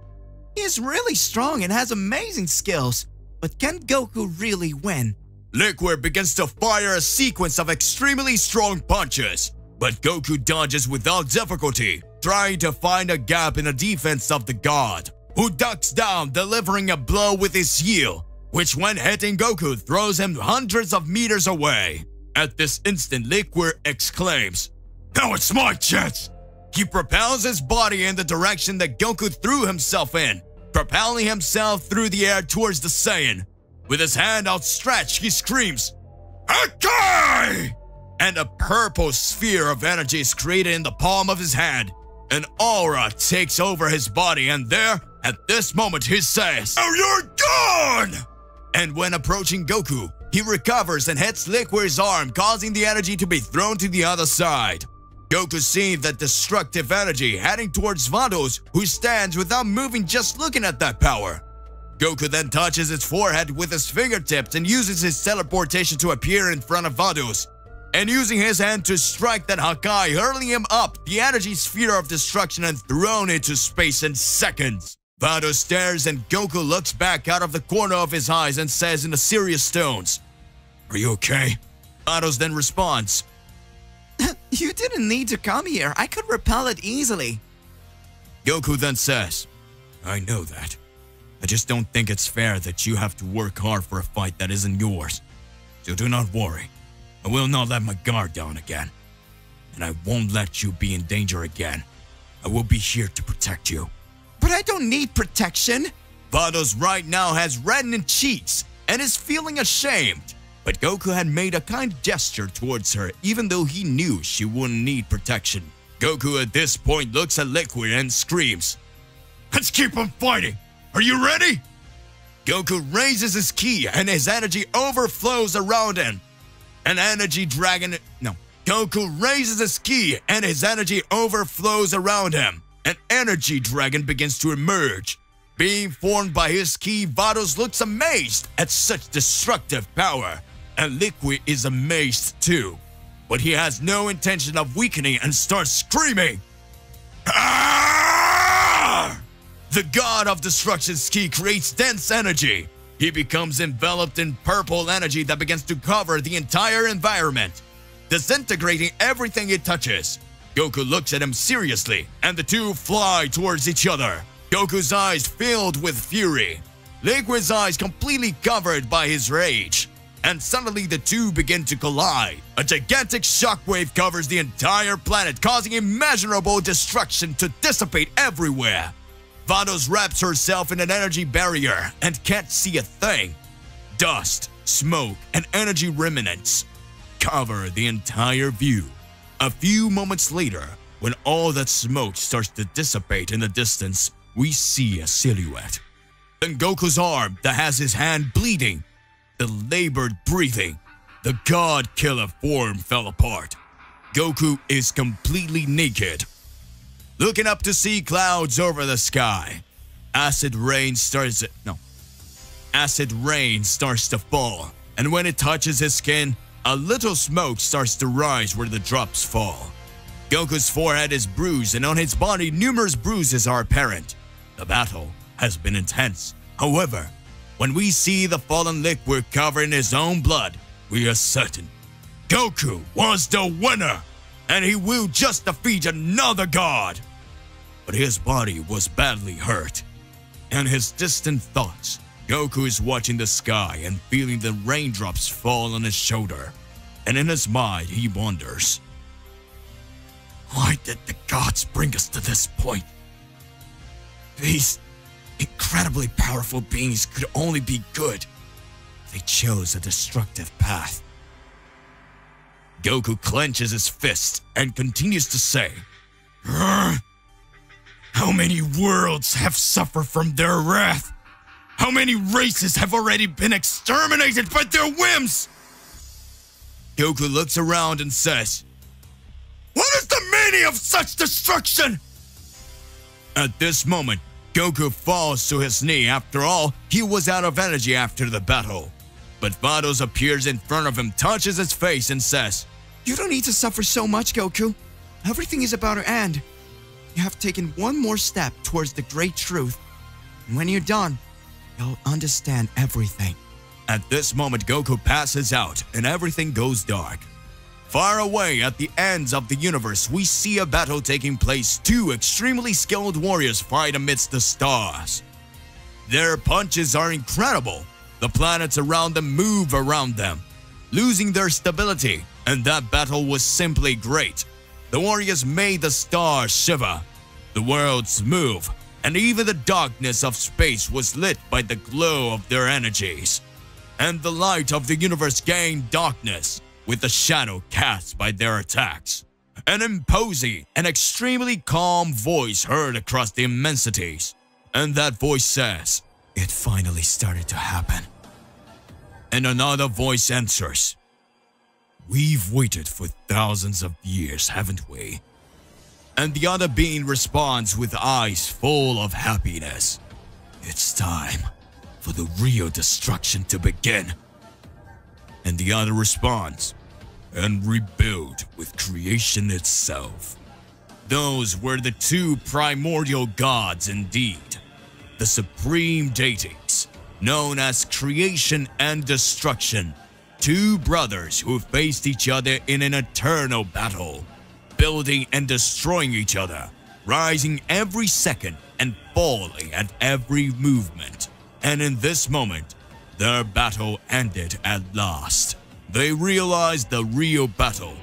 "He is really strong and has amazing skills, but can Goku really win?" Liquid begins to fire a sequence of extremely strong punches, but Goku dodges without difficulty, trying to find a gap in the defense of the god, who ducks down, delivering a blow with his heel, which when hitting Goku throws him hundreds of meters away. At this instant, Liquid exclaims, "Now it's my chance!" He propels his body in the direction that Goku threw himself in, propelling himself through the air towards the Saiyan. With his hand outstretched, he screams, "Akai!" And a purple sphere of energy is created in the palm of his hand. An aura takes over his body, and there, at this moment, he says, "Now you're gone!" And when approaching Goku, he recovers and hits Liquid's arm, causing the energy to be thrown to the other side. Goku sees that destructive energy heading towards Vados, who stands without moving just looking at that power. Goku then touches his forehead with his fingertips and uses his teleportation to appear in front of Vados, and using his hand to strike that Hakai, hurling him up the energy sphere of destruction and thrown into space in seconds. Vados stares and Goku looks back out of the corner of his eyes and says in a serious tones, "Are you okay?" Vados then responds, You didn't need to come here. I could repel it easily. Goku then says, "I know that. I just don't think it's fair that you have to work hard for a fight that isn't yours. So do not worry. I will not let my guard down again. And I won't let you be in danger again. I will be here to protect you." But I don't need protection. Vados right now has reddened cheeks and is feeling ashamed. But Goku had made a kind gesture towards her even though he knew she wouldn't need protection. Goku at this point looks at Liquid and screams, "Let's keep on fighting! Are you ready?" Goku raises his ki and his energy overflows around him. Goku raises his ki and his energy overflows around him. An energy dragon begins to emerge. Being formed by his ki, Vados looks amazed at such destructive power. And Liquid is amazed too. But he has no intention of weakening and starts screaming. "Ah!" The god of destruction's ki creates dense energy. He becomes enveloped in purple energy that begins to cover the entire environment, disintegrating everything it touches. Goku looks at him seriously, and the two fly towards each other. Goku's eyes filled with fury, Liquid's eyes completely covered by his rage. And suddenly the two begin to collide. A gigantic shockwave covers the entire planet, causing immeasurable destruction to dissipate everywhere. Vados wraps herself in an energy barrier and can't see a thing. Dust, smoke, and energy remnants cover the entire view. A few moments later, when all that smoke starts to dissipate in the distance, we see a silhouette. Then Goku's arm that has his hand bleeding, the labored breathing, the god-killer form fell apart. Goku is completely naked, looking up to see clouds over the sky. Acid rain starts to fall, and when it touches his skin, a little smoke starts to rise where the drops fall. Goku's forehead is bruised, and on his body numerous bruises are apparent. The battle has been intense. However, when we see the fallen Liquid covered in his own blood, we are certain Goku was the winner, and he will just defeat another god. But his body was badly hurt. In his distant thoughts, Goku is watching the sky and feeling the raindrops fall on his shoulder. And in his mind, he wonders, why did the gods bring us to this point? These incredibly powerful beings could only be good. They chose a destructive path. Goku clenches his fist and continues to say, how many worlds have suffered from their wrath? How many races have already been exterminated by their whims? Goku looks around and says, what is the meaning of such destruction? At this moment, Goku falls to his knee. After all, he was out of energy after the battle. But Vados appears in front of him, touches his face, and says, You don't need to suffer so much, Goku. Everything is about to end. You have taken one more step towards the great truth. And when you're done, you'll understand everything. At this moment, Goku passes out and everything goes dark. Far away at the ends of the universe, we see a battle taking place. Two extremely skilled warriors fight amidst the stars. Their punches are incredible. The planets around them move around them, losing their stability, and that battle was simply great. The warriors made the stars shiver, the worlds move, and even the darkness of space was lit by the glow of their energies. And the light of the universe gained darkness with the shadow cast by their attacks. An imposing and extremely calm voice heard across the immensities. And that voice says, it finally started to happen. And another voice answers, We've waited for thousands of years, haven't we? And the other being responds with eyes full of happiness. It's time for the real destruction to begin. And the other responds, and rebuild with creation itself. Those were the two primordial gods indeed, the supreme deities, known as creation and destruction, two brothers who faced each other in an eternal battle, building and destroying each other, rising every second and falling at every movement. And in this moment, their battle ended at last. They realized the real battle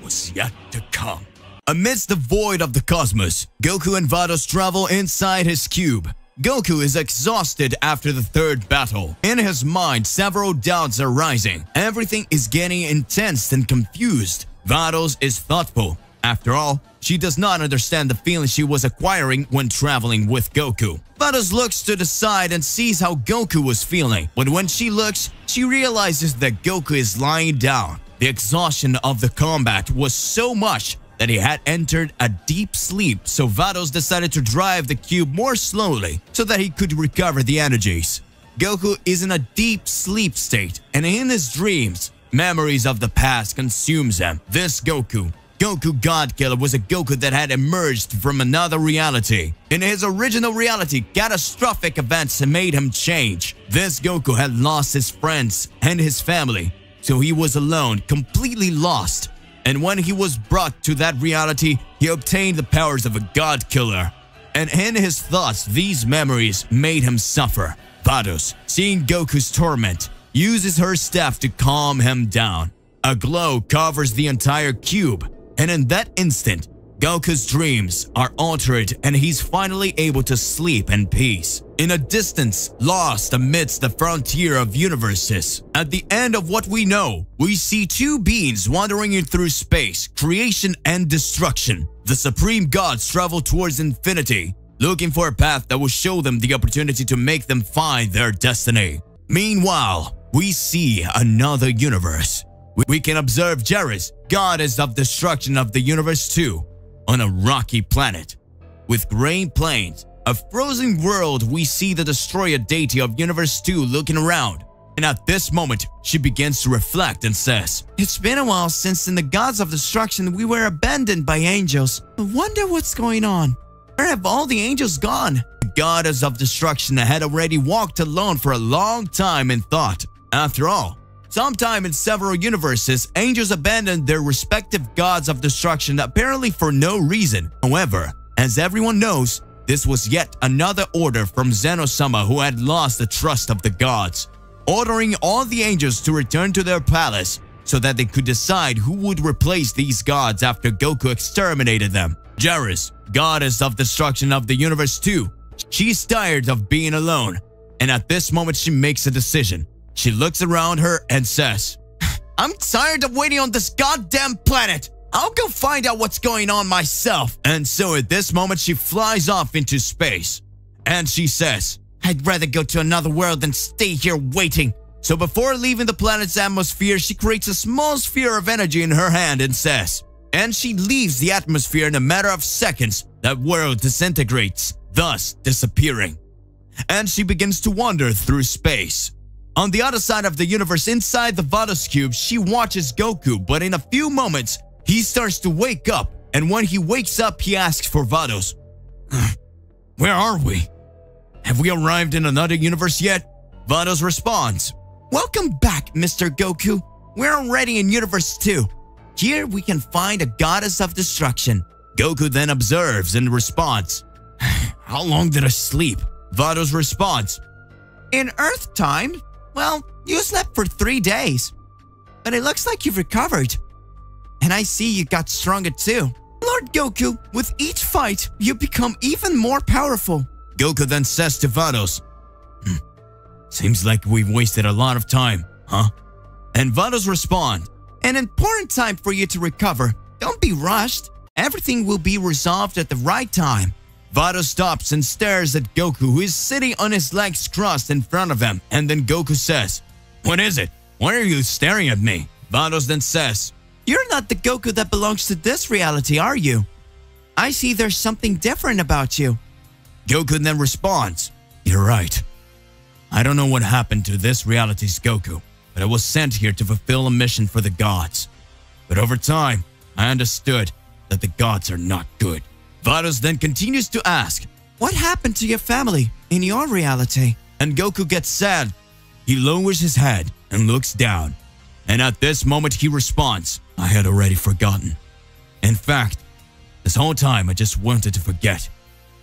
was yet to come. Amidst the void of the cosmos, Goku and Vados travel inside his cube. Goku is exhausted after the third battle. In his mind, several doubts are rising. Everything is getting intense and confused. Vados is thoughtful. After all, she does not understand the feeling she was acquiring when traveling with Goku. Vados looks to the side and sees how Goku was feeling, but when she looks, she realizes that Goku is lying down. The exhaustion of the combat was so much that he had entered a deep sleep, so Vados decided to drive the cube more slowly so that he could recover the energies. Goku is in a deep sleep state, and in his dreams, memories of the past consumes him. This Goku God Killer, was a Goku that had emerged from another reality. In his original reality, catastrophic events had made him change. This Goku had lost his friends and his family, so he was alone, completely lost. And when he was brought to that reality, he obtained the powers of a God Killer. And in his thoughts, these memories made him suffer. Vados, seeing Goku's torment, uses her staff to calm him down. A glow covers the entire cube, and in that instant, Goku's dreams are altered and he's finally able to sleep in peace. In a distance, lost amidst the frontier of universes, at the end of what we know, we see two beings wandering in through space, creation and destruction. The supreme gods travel towards infinity, looking for a path that will show them the opportunity to make them find their destiny. Meanwhile, we see another universe. We can observe Geras, goddess of destruction of the universe too, on a rocky planet. With grey plains, a frozen world, we see the destroyer deity of Universe 2 looking around. And at this moment, she begins to reflect and says, "It's been a while since in the gods of destruction we were abandoned by angels. I wonder what's going on. Where have all the angels gone?" The goddess of destruction had already walked alone for a long time in thought. After all, sometime in several universes, angels abandoned their respective gods of destruction apparently for no reason. However, as everyone knows, this was yet another order from Zeno-sama, who had lost the trust of the gods, ordering all the angels to return to their palace so that they could decide who would replace these gods after Goku exterminated them. Geras, goddess of destruction of the universe 2, she's tired of being alone, and at this moment she makes a decision. She looks around her and says, "I'm tired of waiting on this goddamn planet. I'll go find out what's going on myself." And so at this moment, she flies off into space. And she says, "I'd rather go to another world than stay here waiting." So before leaving the planet's atmosphere, she creates a small sphere of energy in her hand and says, and she leaves the atmosphere in a matter of seconds. That world disintegrates, thus disappearing. And she begins to wander through space. On the other side of the universe, inside the Vados cube, she watches Goku, but in a few moments, he starts to wake up, and when he wakes up, he asks for Vados. "Where are we? Have we arrived in another universe yet?" Vados responds, "Welcome back, Mr. Goku. We're already in Universe 2. Here we can find a goddess of destruction." Goku then observes and responds, "How long did I sleep?" Vados responds, "In Earth time, well, you slept for 3 days. But it looks like you've recovered. And I see you got stronger too. Lord Goku, with each fight, you become even more powerful." Goku then says to Vados, "Seems like we've wasted a lot of time, huh?" And Vados responds, "An important time for you to recover. Don't be rushed. Everything will be resolved at the right time." Vados stops and stares at Goku, who is sitting on his legs crossed in front of him. And then Goku says, "What is it? Why are you staring at me?" Vados then says, You're not the Goku that belongs to this reality, are you? I see there's something different about you. Goku then responds, You're right. I don't know what happened to this reality's Goku, but I was sent here to fulfill a mission for the gods. But over time, I understood that the gods are not good. Vados then continues to ask, What happened to your family in your reality? And Goku gets sad. He lowers his head and looks down. And at this moment he responds, I had already forgotten. In fact, this whole time I just wanted to forget,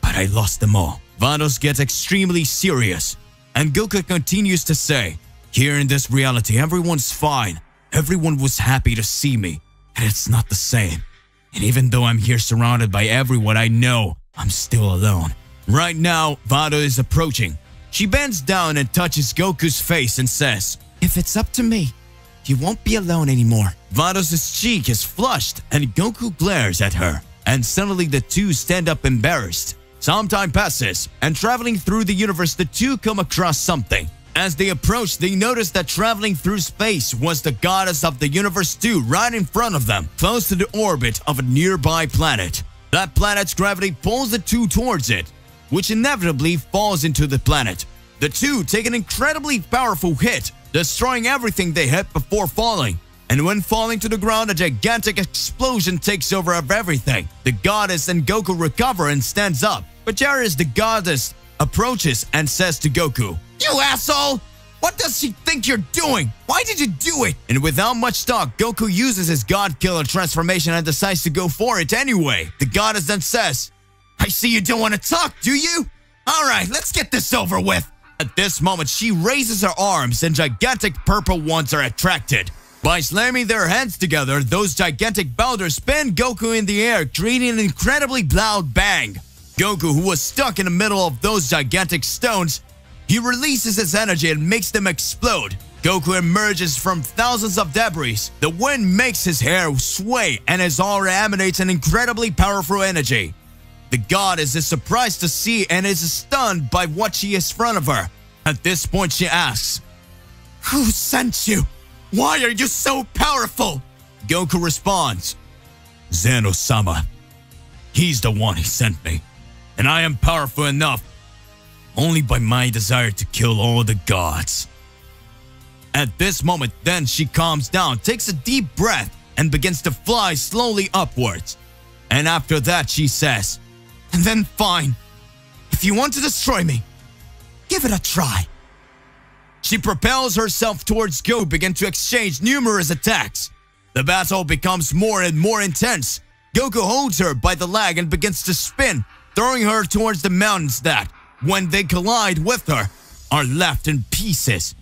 but I lost them all. Vados gets extremely serious, and Goku continues to say, Here in this reality, everyone's fine. Everyone was happy to see me, and it's not the same. And even though I'm here surrounded by everyone I know, I'm still alone. Right now, Vado is approaching. She bends down and touches Goku's face and says, If it's up to me, you won't be alone anymore. Vados' cheek is flushed and Goku glares at her. And suddenly the two stand up embarrassed. Some time passes, and traveling through the universe, the two come across something. As they approach, they notice that traveling through space was the goddess of the universe 2 right in front of them, close to the orbit of a nearby planet. That planet's gravity pulls the two towards it, which inevitably falls into the planet. The two take an incredibly powerful hit, destroying everything they hit before falling. And when falling to the ground, a gigantic explosion takes over of everything. The goddess and Goku recover and stands up. But Jairus, the goddess, approaches and says to Goku, You asshole! What does she think you're doing? Why did you do it? And without much talk, Goku uses his God Killer transformation and decides to go for it anyway. The goddess then says, I see you don't want to talk, do you? Alright, let's get this over with. At this moment, she raises her arms and gigantic purple ones are attracted. By slamming their hands together, those gigantic boulders spin Goku in the air, creating an incredibly loud bang. Goku, who was stuck in the middle of those gigantic stones, he releases his energy and makes them explode. Goku emerges from thousands of debris. The wind makes his hair sway and his aura emanates an incredibly powerful energy. The goddess is surprised to see and is stunned by what she is in front of her. At this point, she asks, Who sent you? Why are you so powerful? Goku responds, Zeno-sama. He's the one who sent me. And I am powerful enough only by my desire to kill all the gods. At this moment, then she calms down, takes a deep breath, and begins to fly slowly upwards. And after that, she says, And then fine. If you want to destroy me, give it a try. She propels herself towards Goku, begin to exchange numerous attacks. The battle becomes more and more intense. Goku holds her by the leg and begins to spin, throwing her towards the mountains that, when they collide with her, are left in pieces.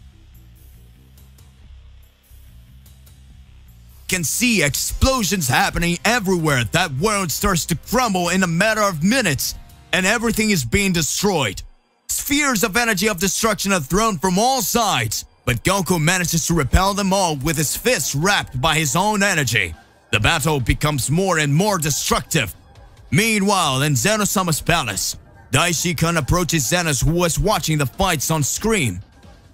You can see explosions happening everywhere. That world starts to crumble in a matter of minutes, and everything is being destroyed. Spheres of energy of destruction are thrown from all sides, but Goku manages to repel them all with his fists wrapped by his own energy. The battle becomes more and more destructive. Meanwhile, in Zeno-sama's palace, Daishi-kun approaches Zenos, who was watching the fights on screen.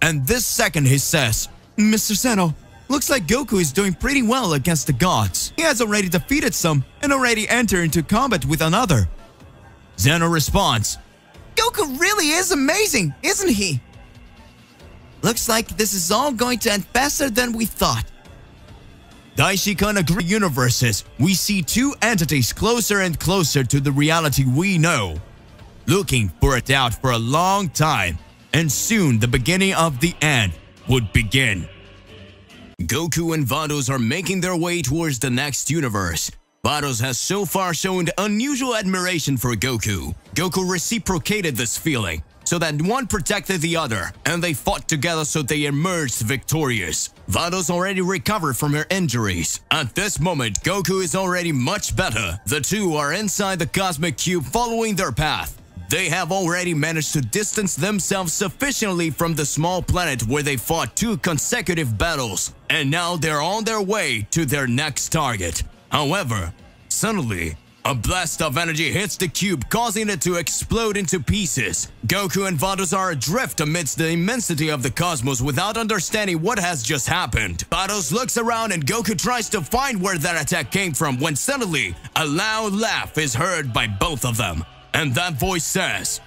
And this second he says, Mr. Zeno, looks like Goku is doing pretty well against the gods. He has already defeated some and already entered into combat with another. Zeno responds, Goku really is amazing, isn't he? Looks like this is all going to end faster than we thought. Daishi-kun agrees. Universes, we see two entities closer and closer to the reality we know, looking for it out for a long time, and soon the beginning of the end would begin. Goku and Vados are making their way towards the next universe. Vados has so far shown unusual admiration for Goku. Goku reciprocated this feeling, so that one protected the other, and they fought together so they emerged victorious. Vados already recovered from her injuries. At this moment, Goku is already much better. The two are inside the Cosmic Cube following their path. They have already managed to distance themselves sufficiently from the small planet where they fought 2 consecutive battles, and now they're on their way to their next target. However, suddenly, A blast of energy hits the cube, causing it to explode into pieces. Goku and Vados are adrift amidst the immensity of the cosmos without understanding what has just happened. Vados looks around and Goku tries to find where that attack came from when suddenly a loud laugh is heard by both of them. And that voice says,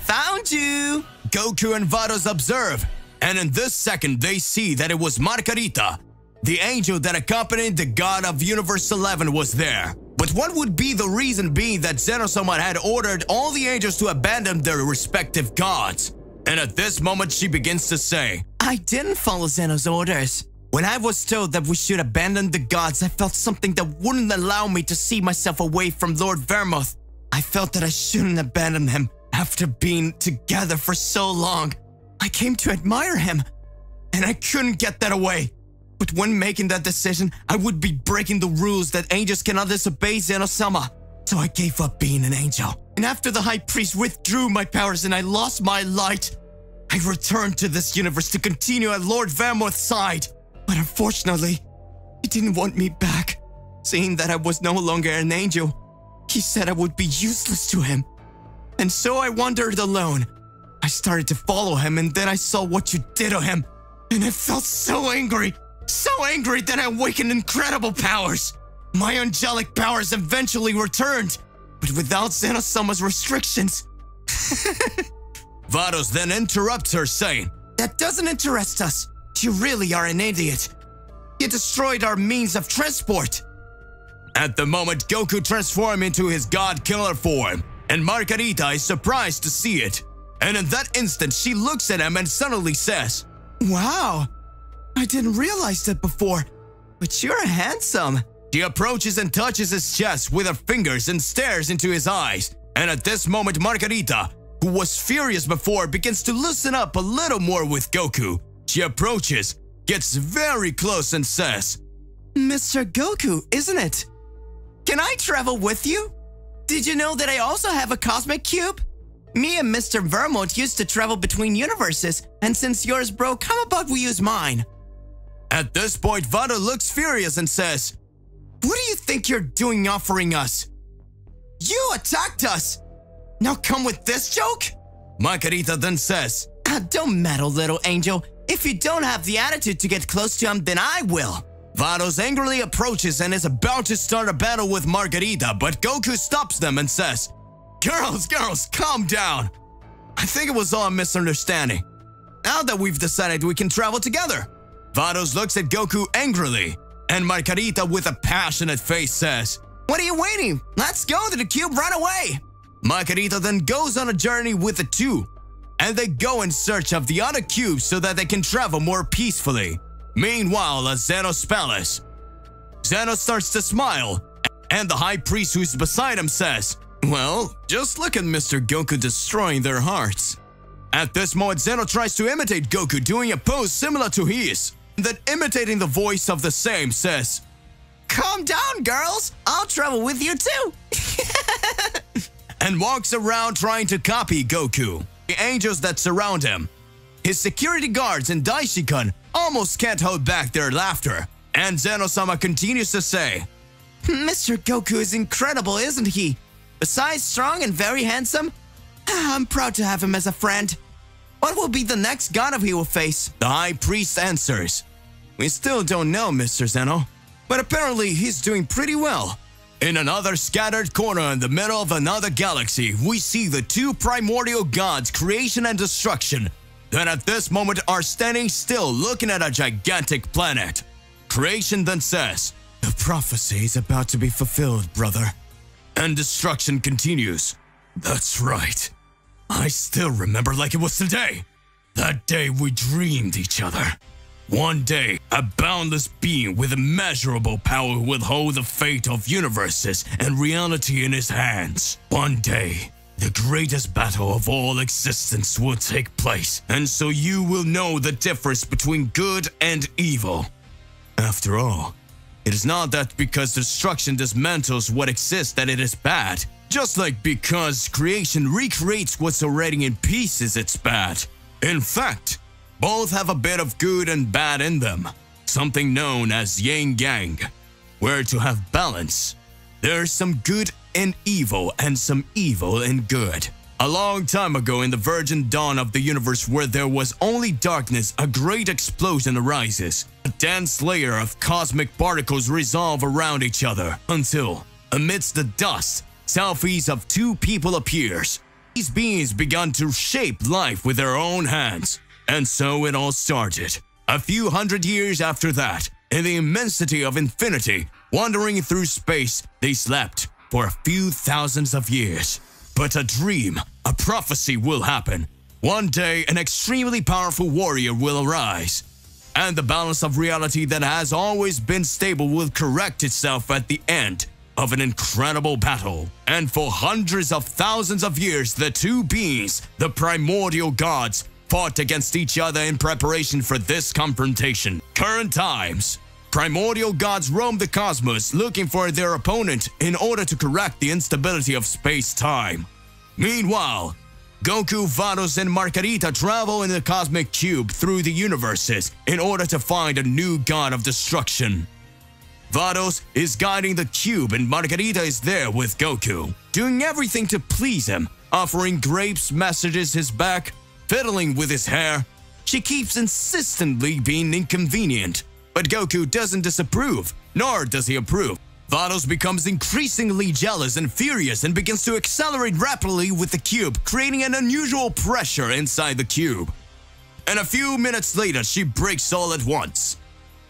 Found you! Goku and Vados observe, and in this second they see that it was Margarita, the angel that accompanied the god of Universe 11, was there. But what would be the reason being that Zeno-sama had ordered all the angels to abandon their respective gods? And at this moment she begins to say, I didn't follow Zeno's orders. When I was told that we should abandon the gods, I felt something that wouldn't allow me to see myself away from Lord Vermouth. I felt that I shouldn't abandon him after being together for so long. I came to admire him, and I couldn't get that away. But when making that decision, I would be breaking the rules that angels cannot disobey Zeno-sama. So I gave up being an angel. And after the High Priest withdrew my powers and I lost my light, I returned to this universe to continue at Lord Vermouth's side. But unfortunately, he didn't want me back. Seeing that I was no longer an angel, he said I would be useless to him. And so I wandered alone. I started to follow him, and then I saw what you did to him. And I felt so angry that I awakened incredible powers. My angelic powers eventually returned, but without Zeno-sama's restrictions. Vados then interrupts her, saying, That doesn't interest us. You really are an idiot. You destroyed our means of transport. At the moment, Goku transforms into his god killer form, and Margarita is surprised to see it. And in that instant, she looks at him and suddenly says, Wow, I didn't realize that before, but you're handsome. She approaches and touches his chest with her fingers and stares into his eyes. And at this moment, Margarita, who was furious before, begins to loosen up a little more with Goku. She approaches, gets very close and says, Mr. Goku, isn't it? Can I travel with you? Did you know that I also have a cosmic cube? Me and Mr. Vermouth used to travel between universes, and since yours broke, how about we use mine? At this point, Vado looks furious and says, What do you think you're doing offering us? You attacked us! Now come with this joke? Margarita then says, Don't meddle, little angel. If you don't have the attitude to get close to him, then I will. Vados angrily approaches and is about to start a battle with Margarita, but Goku stops them and says, Girls, calm down. I think it was all a misunderstanding. Now that we've decided we can travel together. Vados looks at Goku angrily, and Margarita with a passionate face says, What are you waiting? Let's go to the cube right away. Margarita then goes on a journey with the two, and they go in search of the other cubes so that they can travel more peacefully. Meanwhile, at Zeno's palace, Zeno starts to smile, and the High Priest who's beside him says, Well, just look at Mr. Goku destroying their hearts. At this moment, Zeno tries to imitate Goku, doing a pose similar to his. Then imitating the voice of the same says, Calm down, girls. I'll travel with you too. and walks around trying to copy Goku. The angels that surround him, his security guards and Daishikan almost can't hold back their laughter. And Zeno-sama continues to say, Mr. Goku is incredible, isn't he? Besides strong and very handsome, I'm proud to have him as a friend. What will be the next god he will face? The High Priest answers, We still don't know, Mr. Zeno, but apparently he's doing pretty well. In another scattered corner in the middle of another galaxy, we see the two primordial gods, creation and destruction, that at this moment are standing still looking at a gigantic planet. Creation then says, The prophecy is about to be fulfilled, brother. And destruction continues, That's right. I still remember like it was today. That day we dreamed each other. One day, a boundless being with immeasurable power will hold the fate of universes and reality in his hands. One day, the greatest battle of all existence will take place, and so you will know the difference between good and evil. After all, it is not that because destruction dismantles what exists that it is bad. Just like because creation recreates what's already in pieces, it's bad. In fact, both have a bit of good and bad in them, something known as yin-yang. we're to have balance. There's some good and evil and some evil and good. A long time ago in the virgin dawn of the universe where there was only darkness, a great explosion arises. A dense layer of cosmic particles resolve around each other until, amidst the dust, selfies of two people appears. These beings began to shape life with their own hands. And so it all started. A few hundred years after that, in the immensity of infinity, wandering through space, they slept for a few thousands of years. But a dream, a prophecy will happen. One day, an extremely powerful warrior will arise. And the balance of reality that has always been stable will correct itself at the end of an incredible battle. And for hundreds of thousands of years, the two beings, the primordial gods, fought against each other in preparation for this confrontation. Current times. Primordial gods roam the cosmos looking for their opponent in order to correct the instability of space-time. Meanwhile, Goku, Vados, and Margarita travel in the cosmic cube through the universes in order to find a new god of destruction. Vados is guiding the cube and Margarita is there with Goku, doing everything to please him, offering grapes, messages his back, fiddling with his hair. She keeps insistently being inconvenient. But Goku doesn't disapprove, nor does he approve. Vados becomes increasingly jealous and furious and begins to accelerate rapidly with the cube, creating an unusual pressure inside the cube. And a few minutes later, she breaks all at once.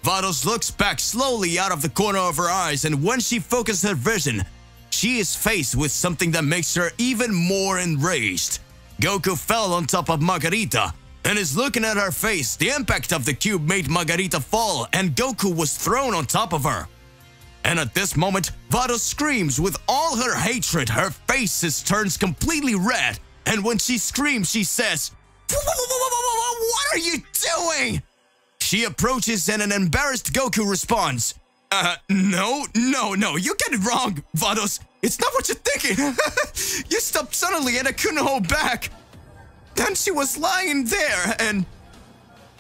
Vados looks back slowly out of the corner of her eyes, and when she focuses her vision, she is faced with something that makes her even more enraged. Goku fell on top of Margarita, and is looking at her face. The impact of the cube made Margarita fall, and Goku was thrown on top of her. And at this moment, Vados screams with all her hatred. Her face turns completely red, and when she screams, she says, "What are you doing?" She approaches and an embarrassed Goku responds, No, you get it wrong, Vados. It's not what you're thinking. You stopped suddenly and I couldn't hold back. Then she was lying there and...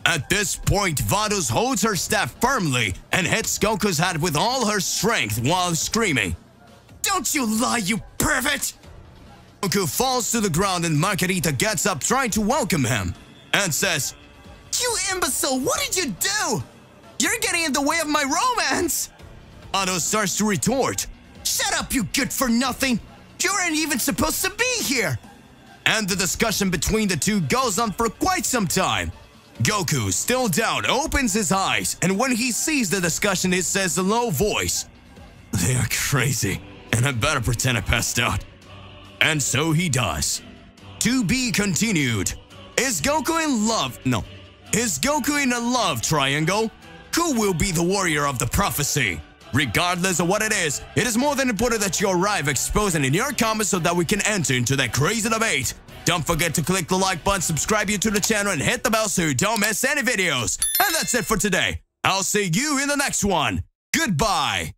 At this point, Vados holds her staff firmly and hits Goku's head with all her strength while screaming, "Don't you lie, you pervert!" Goku falls to the ground and Margarita gets up trying to welcome him and says, "You imbecile, what did you do? You're getting in the way of my romance!" Vados starts to retort, "Shut up, you good-for-nothing! You aren't even supposed to be here!" And the discussion between the two goes on for quite some time. Goku, still down, opens his eyes, and when he sees the discussion, he says in a low voice, "They are crazy, and I better pretend I passed out." And so he does. To be continued. Is Goku in love? No. Is Goku in a love triangle? Who will be the warrior of the prophecy? Regardless of what it is more than important that you arrive exposing in your comments so that we can enter into that crazy debate. Don't forget to click the like button, subscribe you to the channel, and hit the bell so you don't miss any videos. And that's it for today. I'll see you in the next one. Goodbye.